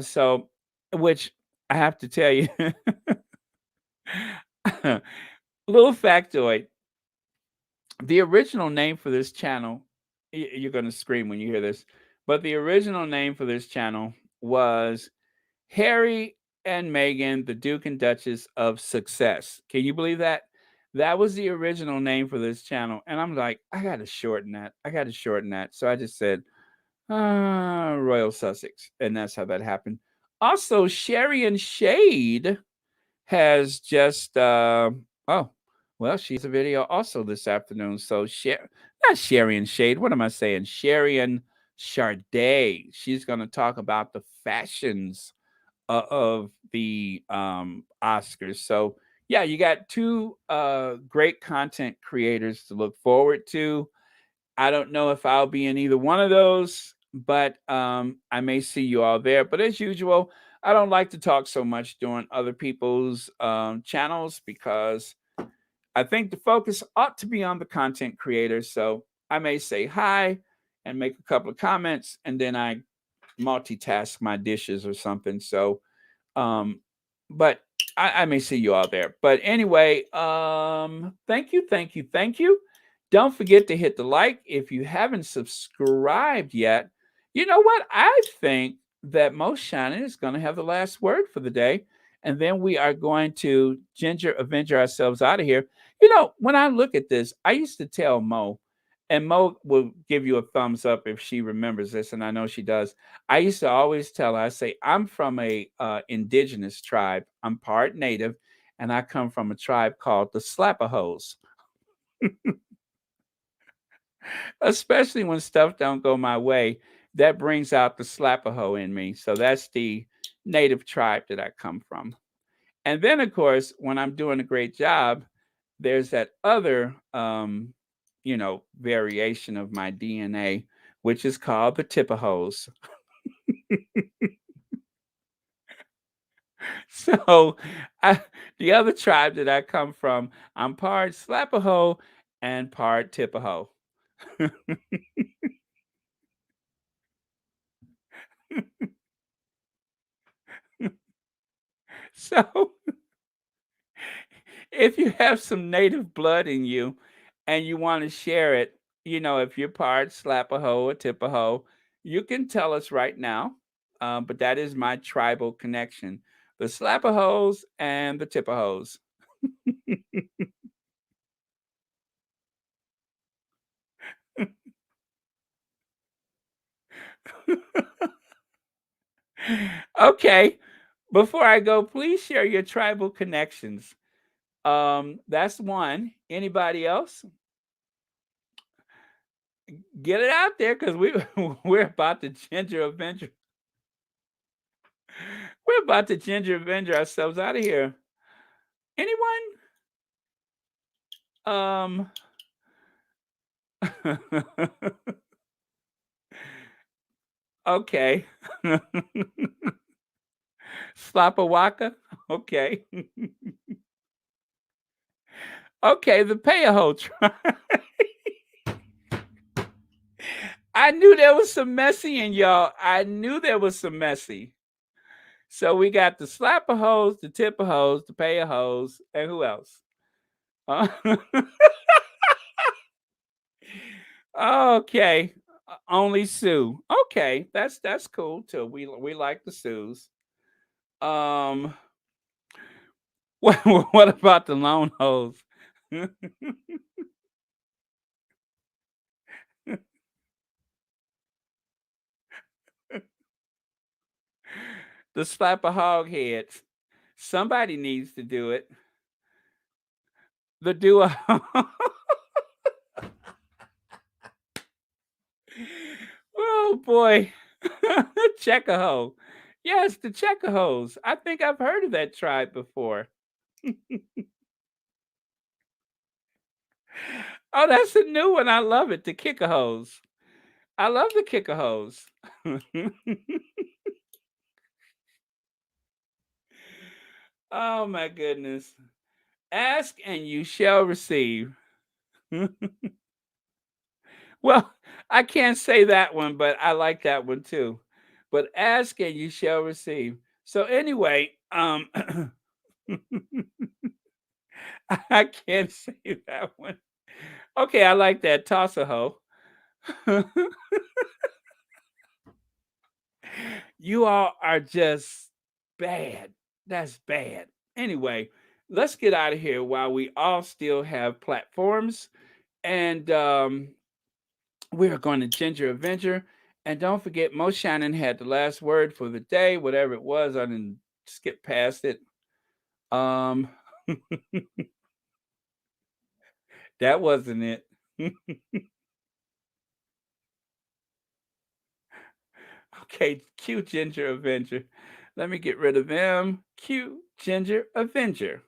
So, which I have to tell you, little factoid: the original name for this channel, you're going to scream when you hear this, but the original name for this channel was Harry and Meghan, the Duke and Duchess of Success. Can you believe that? That was the original name for this channel. And I'm like, I got to shorten that. I got to shorten that. So I just said, Royal Sussex. And that's how that happened. Also, Sherry and Shade has just, oh, well, she's a video also this afternoon. So, not Sherry and Shade. What am I saying? Sherry and Sade. She's going to talk about the fashions of the Oscars. So yeah, you got two great content creators to look forward to. I don't know if I'll be in either one of those, but I may see you all there. But as usual, I don't like to talk so much during other people's channels because I think the focus ought to be on the content creators. So I may say hi and make a couple of comments, and then I multitask my dishes or something. So but I may see you all there. But anyway, thank you, thank you, thank you. Don't forget to hit the like if you haven't subscribed yet. You know what? I think that Most Shining is going to have the last word for the day. And then we are going to Ginger Avenger ourselves out of here. You know, when I look at this, I used to tell Mo, and Mo will give you a thumbs up if she remembers this, and I know she does. I used to always tell her, I say, I'm from a indigenous tribe. I'm part native, and I come from a tribe called the Slappahos. Especially when stuff don't go my way, that brings out the Slapaho in me. So that's the native tribe that I come from. And then, of course, when I'm doing a great job, there's that other, variation of my DNA, which is called the Tippahos. So, the other tribe that I come from, I'm part Slapaho and part Tippaho. So, if you have some native blood in you and you want to share it, if you're part Slapaho or Tippaho, you can tell us right now. But that is my tribal connection: the Slapahos and the Tippahos. Okay. Before I go, please share your tribal connections. That's one. Anybody else? Get it out there because we're about to ginger avenger. We're about to ginger avenger ourselves out of here. Anyone? Um. Okay. Slapawaka. Okay. Okay. The Payaho tribe. I knew there was some messy in y'all. I knew there was some messy. So we got the Slapahos, the Tippahos, the Payahos, and who else? Uh, okay. Only Sue. Okay, that's cool too. We like the Sues. Um, what about the Lone Hoes? The slap a hog heads. Somebody needs to do it. The do a oh boy. Checkahoe. Yes, the Checkahos. I think I've heard of that tribe before. Oh, that's a new one. I love it. The Kickahos. I love the Kickahos. Oh my goodness. Ask and you shall receive. Well, I can't say that one, but I like that one too. But ask and you shall receive. So anyway, I can't say that one. Okay, I like that. Toss a hoe. You all are just bad. That's bad. Anyway, let's get out of here while we all still have platforms. And we are going to Ginger Avenger. And don't forget, Mo Shannon had the last word for the day, whatever it was. I didn't skip past it. Um, that wasn't it. Okay, cue Ginger Avenger. Let me get rid of them. Cue Ginger Avenger.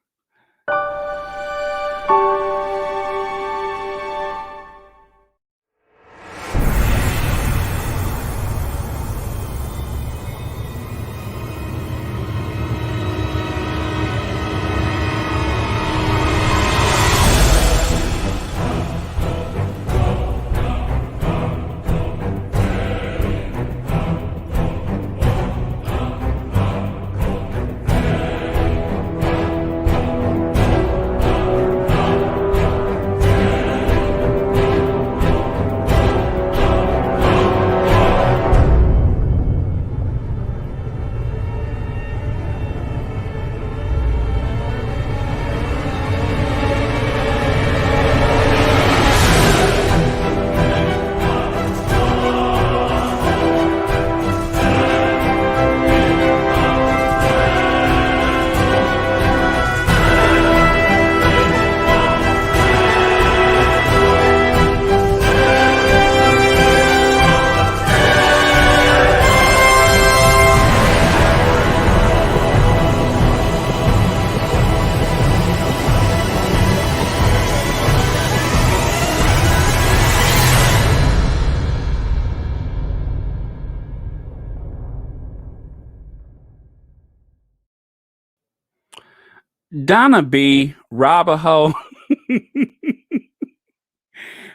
Donna B, rob a hoe.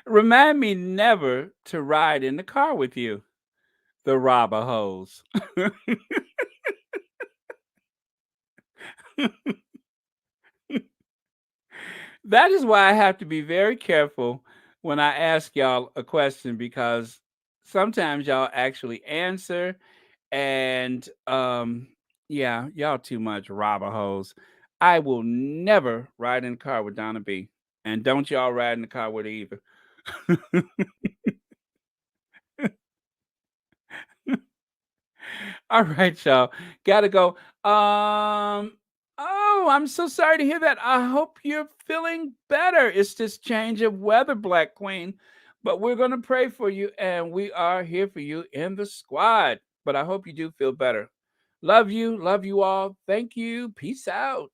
Remind me never to ride in the car with you. The robber hoes. That is why I have to be very careful when I ask y'all a question, because sometimes y'all actually answer, and yeah, y'all too much robber hoes. I will never ride in the car with Donna B. And don't y'all ride in the car with her either. All right, y'all. Gotta go. Oh, I'm so sorry to hear that. I hope you're feeling better. It's this change of weather, Black Queen. But we're gonna pray for you, and we are here for you in the squad. But I hope you do feel better. Love you all. Thank you. Peace out.